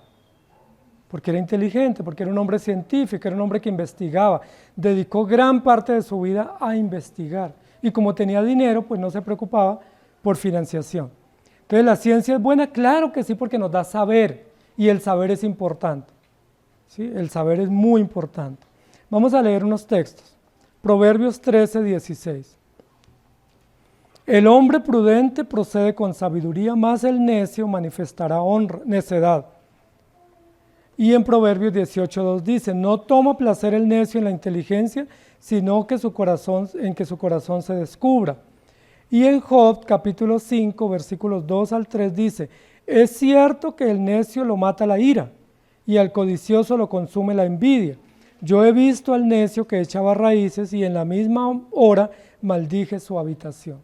Porque era inteligente, porque era un hombre científico, era un hombre que investigaba, dedicó gran parte de su vida a investigar y como tenía dinero, pues no se preocupaba por financiación. Entonces, ¿la ciencia es buena? Claro que sí, porque nos da saber y el saber es importante. ¿Sí? El saber es muy importante. Vamos a leer unos textos. Proverbios 13, 16. El hombre prudente procede con sabiduría, mas el necio manifestará necedad. Y en Proverbios 18:2 dice, no toma placer el necio en la inteligencia, sino que en que su corazón se descubra. Y en Job capítulo 5, versículos 2 al 3 dice, es cierto que el necio lo mata la ira, y al codicioso lo consume la envidia. Yo he visto al necio que echaba raíces y en la misma hora maldije su habitación.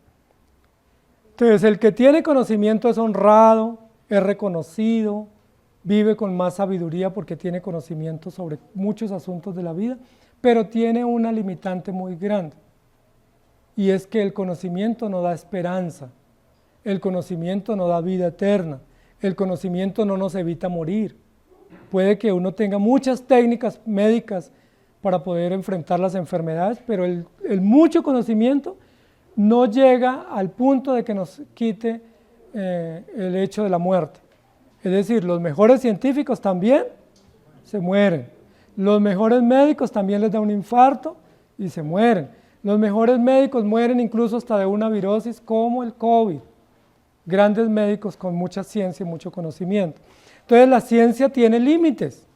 Entonces, el que tiene conocimiento es honrado, es reconocido, vive con más sabiduría porque tiene conocimiento sobre muchos asuntos de la vida, pero tiene una limitante muy grande, y es que el conocimiento no da esperanza, el conocimiento no da vida eterna, el conocimiento no nos evita morir. Puede que uno tenga muchas técnicas médicas para poder enfrentar las enfermedades, pero el mucho conocimiento no llega al punto de que nos quite el hecho de la muerte. Es decir, los mejores científicos también se mueren, los mejores médicos también les da un infarto y se mueren, los mejores médicos mueren incluso hasta de una virosis como el COVID, grandes médicos con mucha ciencia y mucho conocimiento. Entonces la ciencia tiene límites.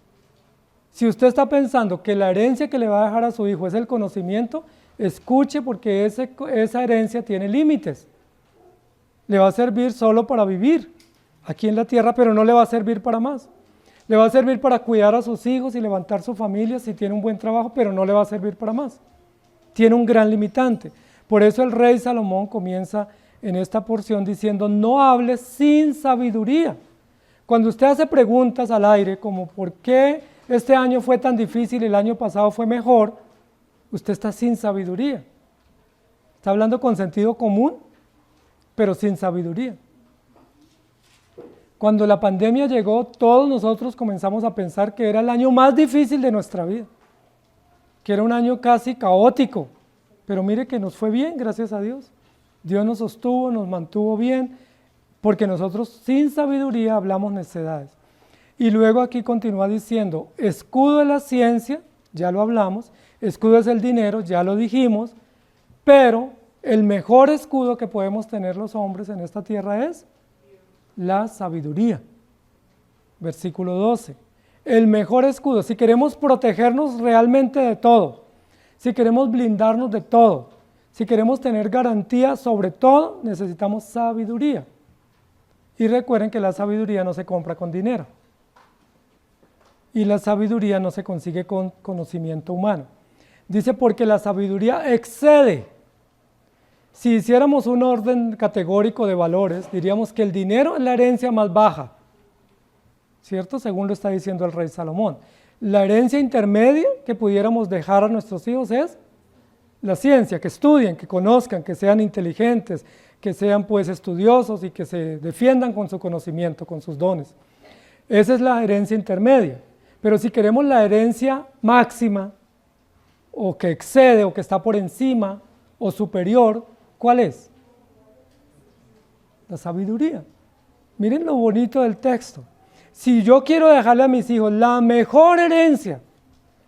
Si usted está pensando que la herencia que le va a dejar a su hijo es el conocimiento, escuche, porque esa herencia tiene límites. Le va a servir solo para vivir aquí en la tierra, pero no le va a servir para más. Le va a servir para cuidar a sus hijos y levantar su familia si tiene un buen trabajo, pero no le va a servir para más. Tiene un gran limitante. Por eso el rey Salomón comienza en esta porción diciendo, no hables sin sabiduría. Cuando usted hace preguntas al aire como ¿por qué este año fue tan difícil y el año pasado fue mejor? Usted está sin sabiduría. Está hablando con sentido común, pero sin sabiduría. Cuando la pandemia llegó, todos nosotros comenzamos a pensar que era el año más difícil de nuestra vida, que era un año casi caótico, pero mire que nos fue bien, gracias a Dios. Dios nos sostuvo, nos mantuvo bien, porque nosotros sin sabiduría hablamos necedades. Y luego aquí continúa diciendo, escudo de la ciencia, ya lo hablamos, escudo es el dinero, ya lo dijimos, pero el mejor escudo que podemos tener los hombres en esta tierra es la sabiduría. Versículo 12, el mejor escudo, si queremos protegernos realmente de todo, si queremos blindarnos de todo, si queremos tener garantía sobre todo, necesitamos sabiduría. Y recuerden que la sabiduría no se compra con dinero. Y la sabiduría no se consigue con conocimiento humano. Dice, porque la sabiduría excede. Si hiciéramos un orden categórico de valores, diríamos que el dinero es la herencia más baja, ¿cierto? Según lo está diciendo el rey Salomón. La herencia intermedia que pudiéramos dejar a nuestros hijos es la ciencia, que estudien, que conozcan, que sean inteligentes, que sean pues estudiosos y que se defiendan con su conocimiento, con sus dones. Esa es la herencia intermedia. Pero si queremos la herencia máxima, o que excede, o que está por encima, o superior, ¿cuál es? La sabiduría. Miren lo bonito del texto. Si yo quiero dejarle a mis hijos la mejor herencia,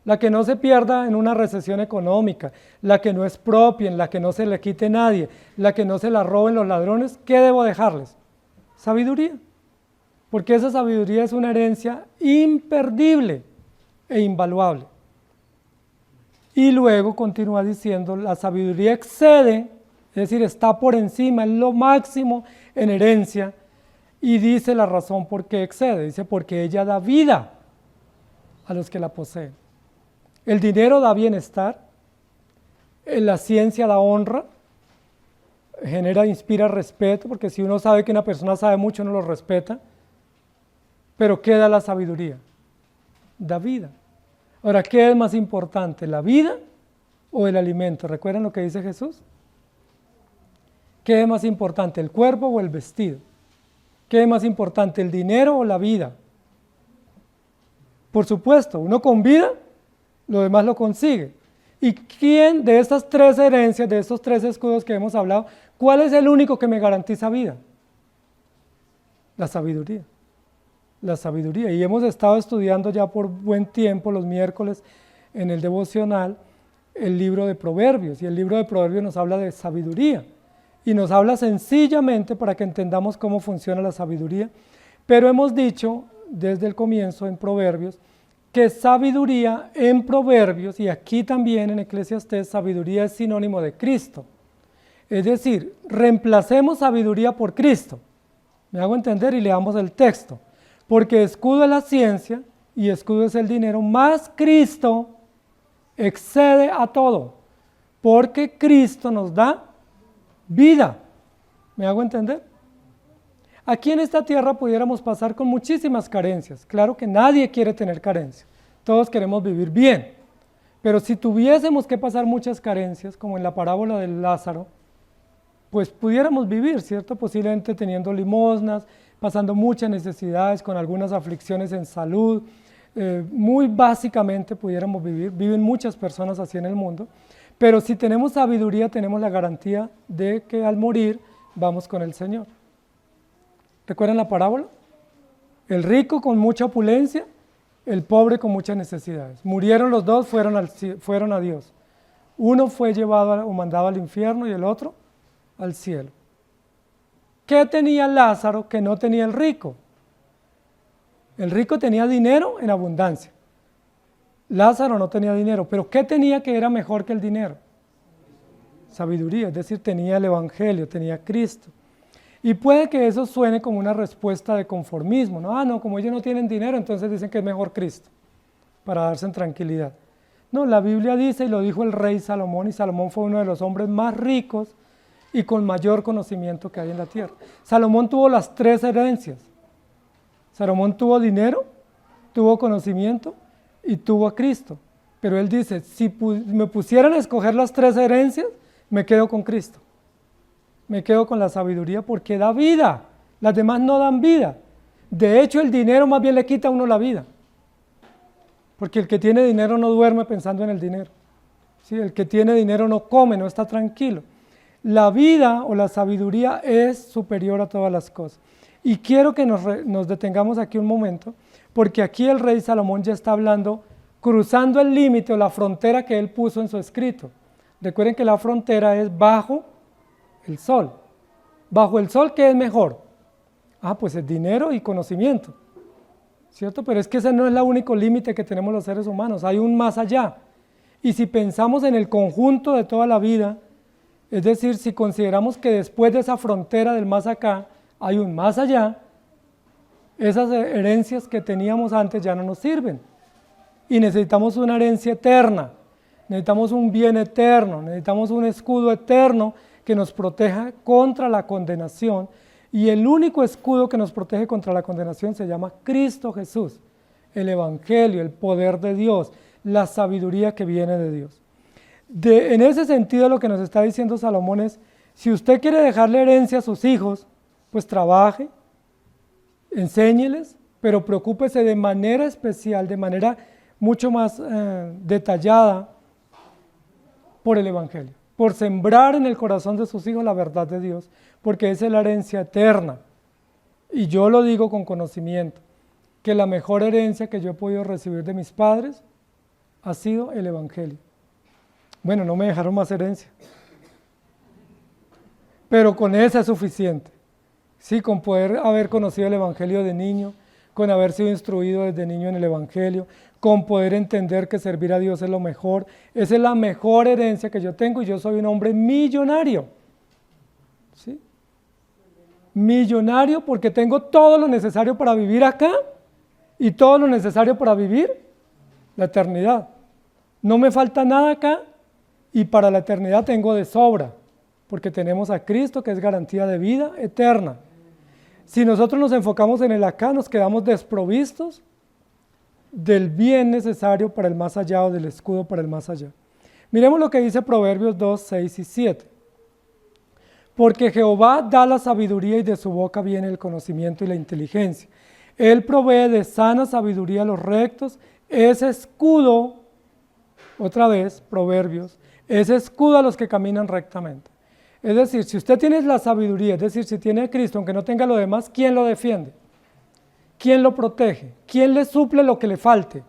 la que no se pierda en una recesión económica, la que no expropien, la que no se le quite nadie, la que no se la roben los ladrones, ¿qué debo dejarles? Sabiduría. Porque esa sabiduría es una herencia imperdible e invaluable. Y luego continúa diciendo, la sabiduría excede, es decir, está por encima, es lo máximo en herencia, y dice la razón por qué excede, dice porque ella da vida a los que la poseen. El dinero da bienestar, la ciencia da honra, inspira respeto, porque si uno sabe que una persona sabe mucho, uno lo respeta. Pero ¿qué da la sabiduría? Da vida. Ahora, ¿qué es más importante, la vida o el alimento? ¿Recuerdan lo que dice Jesús? ¿Qué es más importante, el cuerpo o el vestido? ¿Qué es más importante, el dinero o la vida? Por supuesto, uno con vida, lo demás lo consigue. ¿Y quién de estas tres herencias, de estos tres escudos que hemos hablado, cuál es el único que me garantiza vida? La sabiduría. La sabiduría. Y hemos estado estudiando ya por buen tiempo, los miércoles, en el devocional, el libro de Proverbios. Y el libro de Proverbios nos habla de sabiduría. Y nos habla sencillamente para que entendamos cómo funciona la sabiduría. Pero hemos dicho desde el comienzo en Proverbios, que sabiduría en Proverbios, y aquí también en Eclesiastés, sabiduría es sinónimo de Cristo. Es decir, reemplacemos sabiduría por Cristo. ¿Me hago entender? Y leamos el texto. Porque escudo es la ciencia y escudo es el dinero, más Cristo excede a todo. Porque Cristo nos da vida. ¿Me hago entender? Aquí en esta tierra pudiéramos pasar con muchísimas carencias. Claro que nadie quiere tener carencias. Todos queremos vivir bien. Pero si tuviésemos que pasar muchas carencias, como en la parábola del Lázaro, pues pudiéramos vivir, ¿cierto? Posiblemente teniendo limosnas, pasando muchas necesidades, con algunas aflicciones en salud. Muy básicamente pudiéramos vivir. Viven muchas personas así en el mundo. Pero si tenemos sabiduría, tenemos la garantía de que al morir vamos con el Señor. ¿Recuerdan la parábola? El rico con mucha opulencia, el pobre con muchas necesidades. Murieron los dos, fueron a Dios. Uno fue llevado o mandado al infierno y el otro al cielo. ¿Qué tenía Lázaro que no tenía el rico? El rico tenía dinero en abundancia. Lázaro no tenía dinero, pero ¿qué tenía que era mejor que el dinero? Sabiduría, es decir, tenía el Evangelio, tenía Cristo. Y puede que eso suene como una respuesta de conformismo, ¿no? No, como ellos no tienen dinero, entonces dicen que es mejor Cristo, para darse en tranquilidad. No, la Biblia dice, y lo dijo el rey Salomón, y Salomón fue uno de los hombres más ricos y con mayor conocimiento que hay en la tierra. Salomón tuvo las tres herencias. Salomón tuvo dinero, tuvo conocimiento y tuvo a Cristo. Pero él dice, si me pusieran a escoger las tres herencias, me quedo con Cristo. Me quedo con la sabiduría porque da vida. Las demás no dan vida. De hecho, el dinero más bien le quita a uno la vida. Porque el que tiene dinero no duerme pensando en el dinero. ¿Sí? El que tiene dinero no come, no está tranquilo. La vida o la sabiduría es superior a todas las cosas. Y quiero que nos detengamos aquí un momento, porque aquí el rey Salomón ya está hablando, cruzando el límite o la frontera que él puso en su escrito. Recuerden que la frontera es bajo el sol. Bajo el sol, ¿qué es mejor? Pues el dinero y conocimiento, ¿cierto? Pero es que ese no es el único límite que tenemos los seres humanos, hay un más allá. Y si pensamos en el conjunto de toda la vida, es decir, si consideramos que después de esa frontera del más acá, hay un más allá, esas herencias que teníamos antes ya no nos sirven. Y necesitamos una herencia eterna, necesitamos un bien eterno, necesitamos un escudo eterno que nos proteja contra la condenación, y el único escudo que nos protege contra la condenación se llama Cristo Jesús, el Evangelio, el poder de Dios, la sabiduría que viene de Dios. En ese sentido, lo que nos está diciendo Salomón es, si usted quiere dejarle herencia a sus hijos, pues trabaje, enséñeles, pero preocúpese de manera especial, de manera mucho más detallada por el Evangelio, por sembrar en el corazón de sus hijos la verdad de Dios, porque esa es la herencia eterna. Y yo lo digo con conocimiento, que la mejor herencia que yo he podido recibir de mis padres ha sido el Evangelio. Bueno, no me dejaron más herencia, pero con esa es suficiente. Sí, con poder haber conocido el Evangelio de niño, con haber sido instruido desde niño en el Evangelio, con poder entender que servir a Dios es lo mejor. Esa es la mejor herencia que yo tengo y yo soy un hombre millonario. ¿Sí? Millonario porque tengo todo lo necesario para vivir acá y todo lo necesario para vivir la eternidad. No me falta nada acá y para la eternidad tengo de sobra, porque tenemos a Cristo que es garantía de vida eterna. Si nosotros nos enfocamos en el acá, nos quedamos desprovistos del bien necesario para el más allá o del escudo para el más allá. Miremos lo que dice Proverbios 2, 6 y 7. Porque Jehová da la sabiduría y de su boca viene el conocimiento y la inteligencia. Él provee de sana sabiduría a los rectos, es escudo, otra vez, Proverbios, es escudo a los que caminan rectamente. Es decir, si usted tiene la sabiduría, es decir, si tiene a Cristo, aunque no tenga lo demás, ¿quién lo defiende? ¿Quién lo protege? ¿Quién le suple lo que le falte?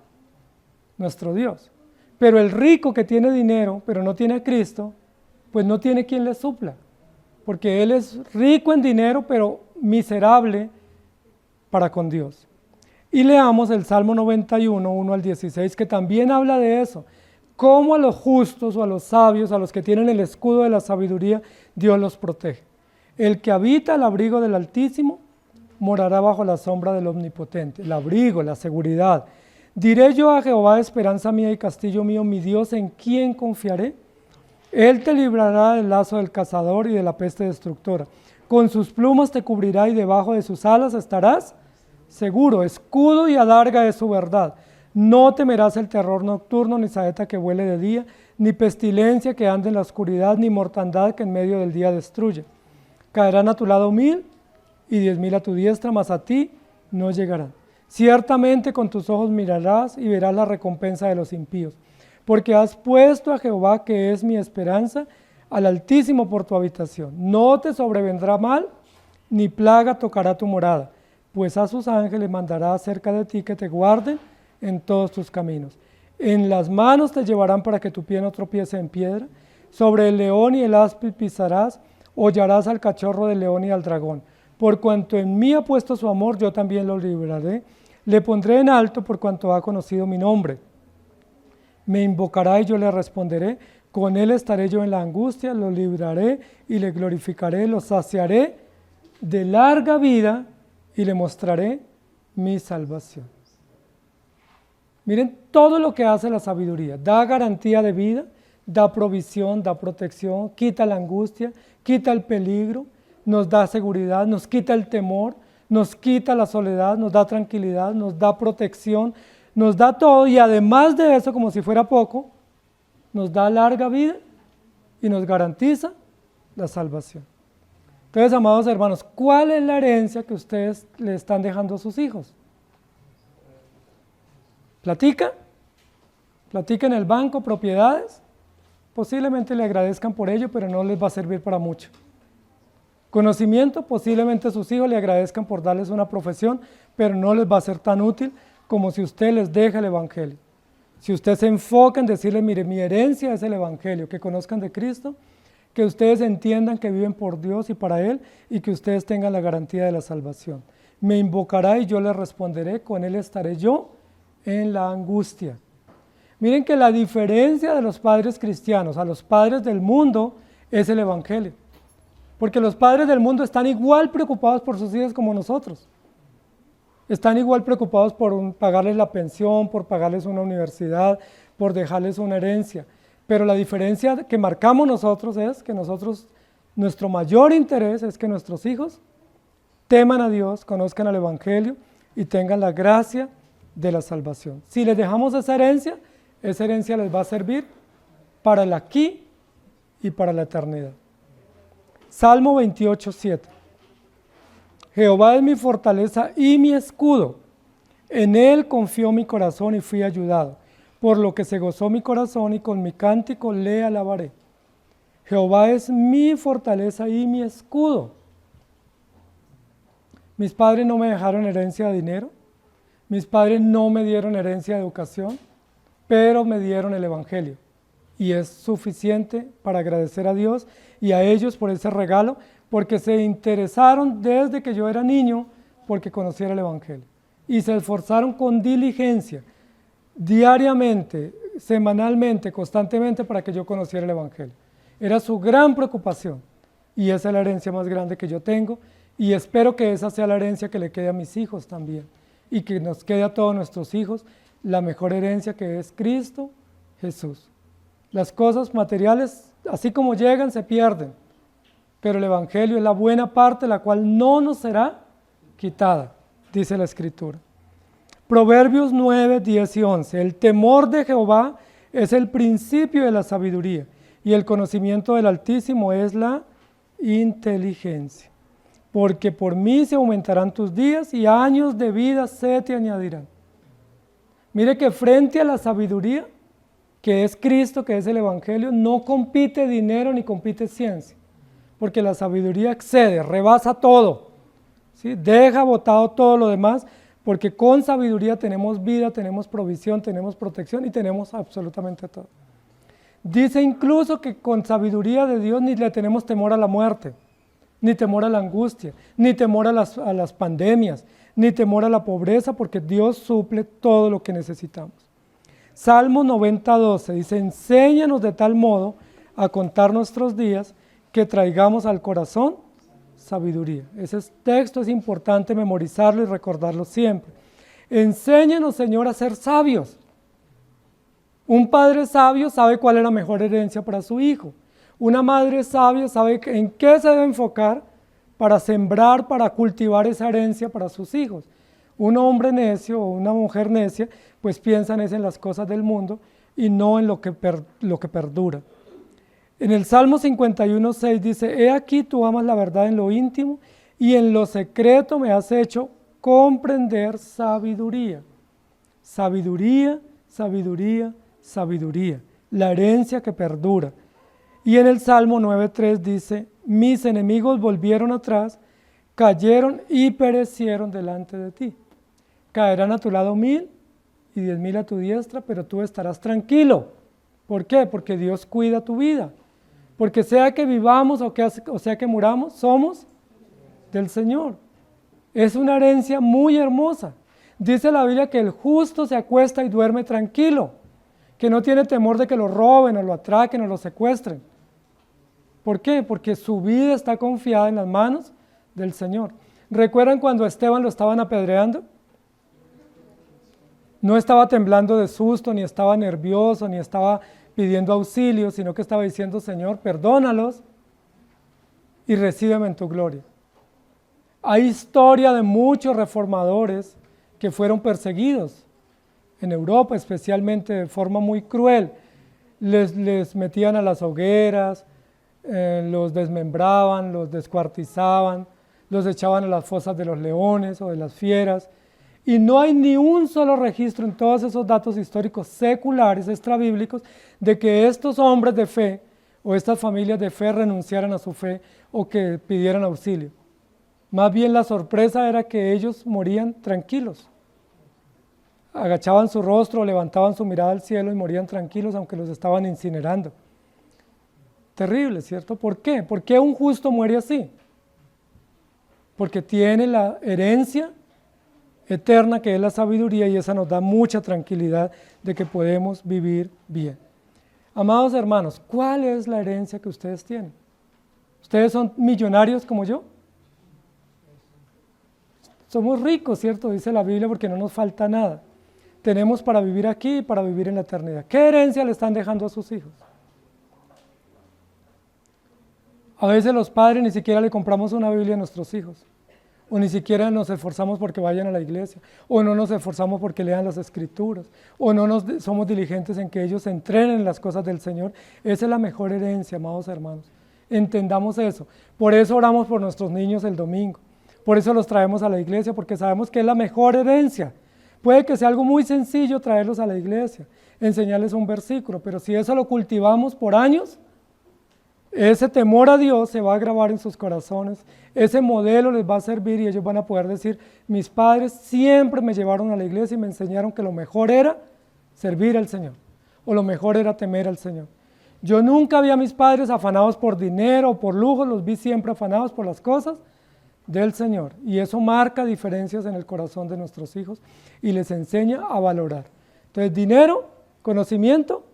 Nuestro Dios. Pero el rico que tiene dinero, pero no tiene a Cristo, pues no tiene quien le supla, porque él es rico en dinero, pero miserable para con Dios. Y leamos el Salmo 91, 1 al 16, que también habla de eso. Cómo a los justos o a los sabios, a los que tienen el escudo de la sabiduría, Dios los protege. El que habita al abrigo del Altísimo morará bajo la sombra del Omnipotente. El abrigo, la seguridad. Diré yo a Jehová, esperanza mía y castillo mío, mi Dios, ¿en quién confiaré? Él te librará del lazo del cazador y de la peste destructora. Con sus plumas te cubrirá y debajo de sus alas estarás seguro. Escudo y adarga es su verdad. No temerás el terror nocturno, ni saeta que vuele de día, ni pestilencia que ande en la oscuridad, ni mortandad que en medio del día destruye. Caerán a tu lado 1000 y 10.000 a tu diestra, mas a ti no llegarán. Ciertamente con tus ojos mirarás y verás la recompensa de los impíos, porque has puesto a Jehová, que es mi esperanza, al Altísimo por tu habitación. No te sobrevendrá mal, ni plaga tocará tu morada, pues a sus ángeles mandará acerca de ti que te guarden en todos tus caminos. En las manos te llevarán para que tu pie no tropiece en piedra. Sobre el león y el áspid pisarás, hollarás al cachorro del león y al dragón. Por cuanto en mí ha puesto su amor, yo también lo libraré. Le pondré en alto por cuanto ha conocido mi nombre. Me invocará y yo le responderé. Con él estaré yo en la angustia, lo libraré y le glorificaré, lo saciaré de larga vida y le mostraré mi salvación. Miren todo lo que hace la sabiduría. Da garantía de vida, da provisión, da protección, quita la angustia, quita el peligro, nos da seguridad, nos quita el temor, nos quita la soledad, nos da tranquilidad, nos da protección, nos da todo, y además de eso, como si fuera poco, nos da larga vida y nos garantiza la salvación. Entonces, amados hermanos, ¿cuál es la herencia que ustedes le están dejando a sus hijos? ¿Platica? ¿Platica en el banco propiedades? Posiblemente le agradezcan por ello, pero no les va a servir para mucho. Conocimiento, posiblemente sus hijos le agradezcan por darles una profesión, pero no les va a ser tan útil como si usted les deja el Evangelio. Si usted se enfoca en decirles, mire, mi herencia es el Evangelio, que conozcan de Cristo, que ustedes entiendan que viven por Dios y para Él, y que ustedes tengan la garantía de la salvación. Me invocará y yo le responderé, con Él estaré yo en la angustia. Miren que la diferencia de los padres cristianos a los padres del mundo es el Evangelio. Porque los padres del mundo están igual preocupados por sus hijos como nosotros. Están igual preocupados por pagarles la pensión, por pagarles una universidad, por dejarles una herencia. Pero la diferencia que marcamos nosotros es que nuestro mayor interés es que nuestros hijos teman a Dios, conozcan el Evangelio y tengan la gracia de la salvación. Si les dejamos esa herencia les va a servir para el aquí y para la eternidad. Salmo 28, 7. Jehová es mi fortaleza y mi escudo. En él confió mi corazón y fui ayudado. Por lo que se gozó mi corazón y con mi cántico le alabaré. Jehová es mi fortaleza y mi escudo. Mis padres no me dejaron herencia de dinero. Mis padres no me dieron herencia de educación, pero me dieron el Evangelio. Y es suficiente para agradecer a Dios y a ellos por ese regalo, porque se interesaron desde que yo era niño porque conociera el Evangelio. Y se esforzaron con diligencia, diariamente, semanalmente, constantemente, para que yo conociera el Evangelio. Era su gran preocupación. Y esa es la herencia más grande que yo tengo. Y espero que esa sea la herencia que le quede a mis hijos también. Y que nos quede a todos nuestros hijos la mejor herencia, que es Cristo Jesús. Las cosas materiales, así como llegan, se pierden. Pero el Evangelio es la buena parte, la cual no nos será quitada, dice la Escritura. Proverbios 9, 10 y 11. El temor de Jehová es el principio de la sabiduría, y el conocimiento del Altísimo es la inteligencia. Porque por mí se aumentarán tus días, y años de vida se te añadirán. Mire que frente a la sabiduría, que es Cristo, que es el Evangelio, no compite dinero ni compite ciencia. Porque la sabiduría excede, rebasa todo, ¿sí? Deja botado todo lo demás, porque con sabiduría tenemos vida, tenemos provisión, tenemos protección y tenemos absolutamente todo. Dice incluso que con sabiduría de Dios ni le tenemos temor a la muerte, ni temor a la angustia, ni temor a las pandemias, ni temor a la pobreza, porque Dios suple todo lo que necesitamos. Salmo 90:12 dice, enséñanos de tal modo a contar nuestros días que traigamos al corazón sabiduría. Ese texto es importante memorizarlo y recordarlo siempre. Enséñanos, Señor, a ser sabios. Un padre sabio sabe cuál es la mejor herencia para su hijo. Una madre sabia sabe en qué se debe enfocar para sembrar, para cultivar esa herencia para sus hijos. Un hombre necio o una mujer necia, pues piensan en las cosas del mundo y no en lo que perdura. En el Salmo 51:6 dice, he aquí tú amas la verdad en lo íntimo y en lo secreto me has hecho comprender sabiduría. Sabiduría, sabiduría, sabiduría, la herencia que perdura. Y en el Salmo 9:3 dice, mis enemigos volvieron atrás, cayeron y perecieron delante de ti. Caerán a tu lado 1000 y 10,000 a tu diestra, pero tú estarás tranquilo. ¿Por qué? Porque Dios cuida tu vida. Porque sea que vivamos o sea que muramos, somos del Señor. Es una herencia muy hermosa. Dice la Biblia que el justo se acuesta y duerme tranquilo, que no tiene temor de que lo roben o lo atraquen o lo secuestren. ¿Por qué? Porque su vida está confiada en las manos del Señor. ¿Recuerdan cuando a Esteban lo estaban apedreando? No estaba temblando de susto, ni estaba nervioso, ni estaba pidiendo auxilio, sino que estaba diciendo, Señor, perdónalos y recíbeme en tu gloria. Hay historia de muchos reformadores que fueron perseguidos en Europa, especialmente de forma muy cruel. Les metían a las hogueras, los desmembraban, los descuartizaban, los echaban a las fosas de los leones o de las fieras. Y no hay ni un solo registro en todos esos datos históricos seculares, extrabíblicos, de que estos hombres de fe o estas familias de fe renunciaran a su fe o que pidieran auxilio. Más bien la sorpresa era que ellos morían tranquilos. Agachaban su rostro, levantaban su mirada al cielo y morían tranquilos aunque los estaban incinerando. Terrible, ¿cierto? ¿Por qué? ¿Por qué un justo muere así? Porque tiene la herencia eterna que es la sabiduría y esa nos da mucha tranquilidad de que podemos vivir bien. Amados hermanos, ¿cuál es la herencia que ustedes tienen? ¿Ustedes son millonarios como yo? Somos ricos, ¿cierto? Dice la Biblia, porque no nos falta nada. Tenemos para vivir aquí y para vivir en la eternidad. ¿Qué herencia le están dejando a sus hijos? A veces los padres ni siquiera le compramos una Biblia a nuestros hijos, o ni siquiera nos esforzamos porque vayan a la iglesia, o no nos esforzamos porque lean las escrituras, o no somos diligentes en que ellos se entrenen en las cosas del Señor. Esa es la mejor herencia, amados hermanos. Entendamos eso. Por eso oramos por nuestros niños el domingo. Por eso los traemos a la iglesia, porque sabemos que es la mejor herencia. Puede que sea algo muy sencillo traerlos a la iglesia, enseñarles un versículo, pero si eso lo cultivamos por años, ese temor a Dios se va a grabar en sus corazones, ese modelo les va a servir y ellos van a poder decir, mis padres siempre me llevaron a la iglesia y me enseñaron que lo mejor era servir al Señor, o lo mejor era temer al Señor. Yo nunca vi a mis padres afanados por dinero o por lujo, los vi siempre afanados por las cosas del Señor, y eso marca diferencias en el corazón de nuestros hijos y les enseña a valorar. Entonces, dinero, conocimiento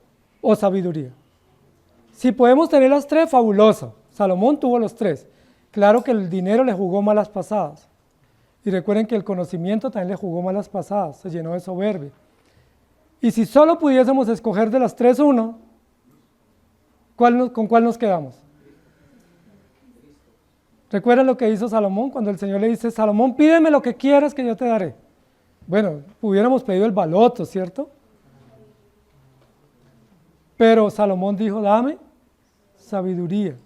o sabiduría. Si podemos tener las tres, fabuloso. Salomón tuvo los tres. Claro que el dinero le jugó malas pasadas. Y recuerden que el conocimiento también le jugó malas pasadas, se llenó de soberbia. Y si solo pudiésemos escoger de las tres uno, ¿con cuál nos quedamos? ¿Recuerdan lo que hizo Salomón cuando el Señor le dice, Salomón, pídeme lo que quieras que yo te daré? Bueno, hubiéramos pedido el baloto, ¿cierto? Pero Salomón dijo, dame sabiduría.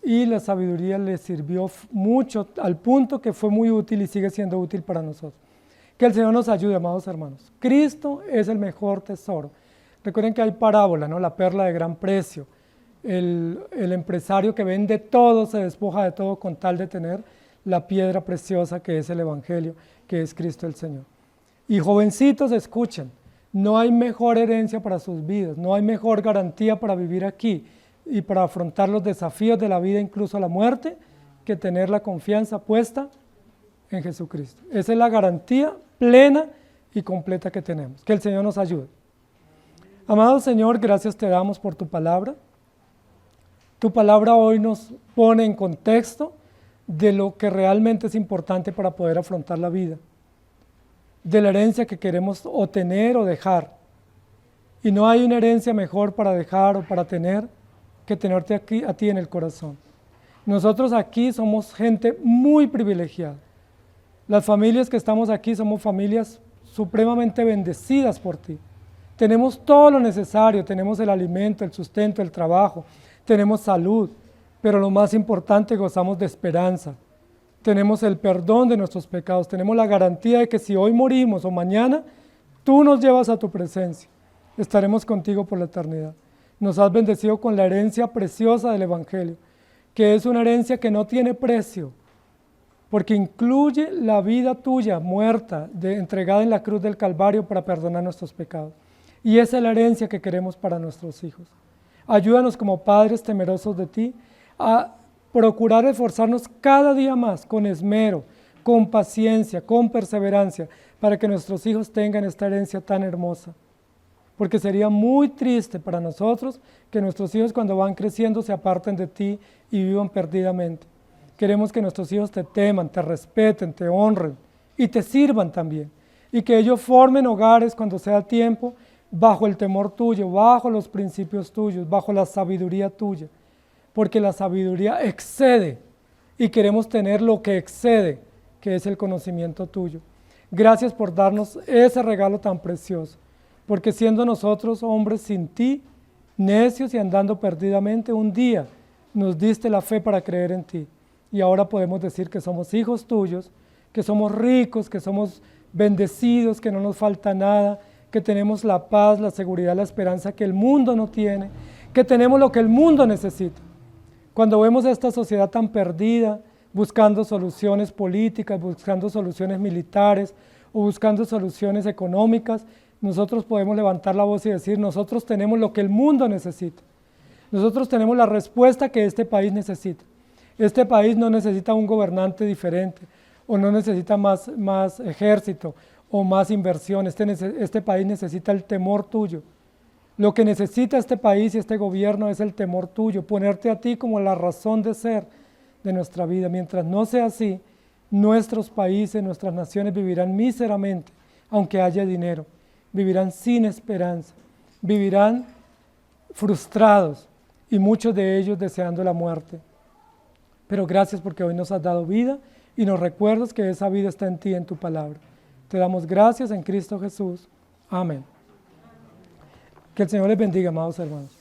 Y la sabiduría le sirvió mucho, al punto que fue muy útil y sigue siendo útil para nosotros. Que el Señor nos ayude, amados hermanos. Cristo es el mejor tesoro. Recuerden que hay parábola, ¿no? La perla de gran precio. El empresario que vende todo, se despoja de todo con tal de tener la piedra preciosa que es el Evangelio, que es Cristo el Señor. Y jovencitos, escuchen, no hay mejor herencia para sus vidas, no hay mejor garantía para vivir aquí y para afrontar los desafíos de la vida, incluso la muerte, que tener la confianza puesta en Jesucristo. Esa es la garantía plena y completa que tenemos. Que el Señor nos ayude. Amado Señor, gracias te damos por tu palabra. Tu palabra hoy nos pone en contexto de lo que realmente es importante para poder afrontar la vida, de la herencia que queremos o tener o dejar. Y no hay una herencia mejor para dejar o para tener que tenerte aquí, a ti en el corazón. Nosotros aquí somos gente muy privilegiada. Las familias que estamos aquí somos familias supremamente bendecidas por ti. Tenemos todo lo necesario, tenemos el alimento, el sustento, el trabajo, tenemos salud, pero lo más importante, gozamos de esperanza. Tenemos el perdón de nuestros pecados, tenemos la garantía de que si hoy morimos o mañana, tú nos llevas a tu presencia. Estaremos contigo por la eternidad. Nos has bendecido con la herencia preciosa del Evangelio, que es una herencia que no tiene precio, porque incluye la vida tuya muerta, entregada en la cruz del Calvario para perdonar nuestros pecados. Y esa es la herencia que queremos para nuestros hijos. Ayúdanos como padres temerosos de ti a procurar esforzarnos cada día más con esmero, con paciencia, con perseverancia, para que nuestros hijos tengan esta herencia tan hermosa. Porque sería muy triste para nosotros que nuestros hijos cuando van creciendo se aparten de ti y vivan perdidamente. Queremos que nuestros hijos te teman, te respeten, te honren y te sirvan también. Y que ellos formen hogares cuando sea tiempo bajo el temor tuyo, bajo los principios tuyos, bajo la sabiduría tuya. Porque la sabiduría excede y queremos tener lo que excede, que es el conocimiento tuyo. Gracias por darnos ese regalo tan precioso. Porque siendo nosotros hombres sin ti, necios y andando perdidamente, un día nos diste la fe para creer en ti. Y ahora podemos decir que somos hijos tuyos, que somos ricos, que somos bendecidos, que no nos falta nada, que tenemos la paz, la seguridad, la esperanza que el mundo no tiene, que tenemos lo que el mundo necesita. Cuando vemos a esta sociedad tan perdida, buscando soluciones políticas, buscando soluciones militares o buscando soluciones económicas, nosotros podemos levantar la voz y decir, nosotros tenemos lo que el mundo necesita. Nosotros tenemos la respuesta que este país necesita. Este país no necesita un gobernante diferente, o no necesita más ejército, o más inversión. Este país necesita el temor tuyo. Lo que necesita este país y este gobierno es el temor tuyo, ponerte a ti como la razón de ser de nuestra vida. Mientras no sea así, nuestros países, nuestras naciones vivirán míseramente, aunque haya dinero. Vivirán sin esperanza, vivirán frustrados y muchos de ellos deseando la muerte. Pero gracias porque hoy nos has dado vida y nos recuerdas que esa vida está en ti, en tu palabra. Te damos gracias en Cristo Jesús. Amén. Que el Señor les bendiga, amados hermanos.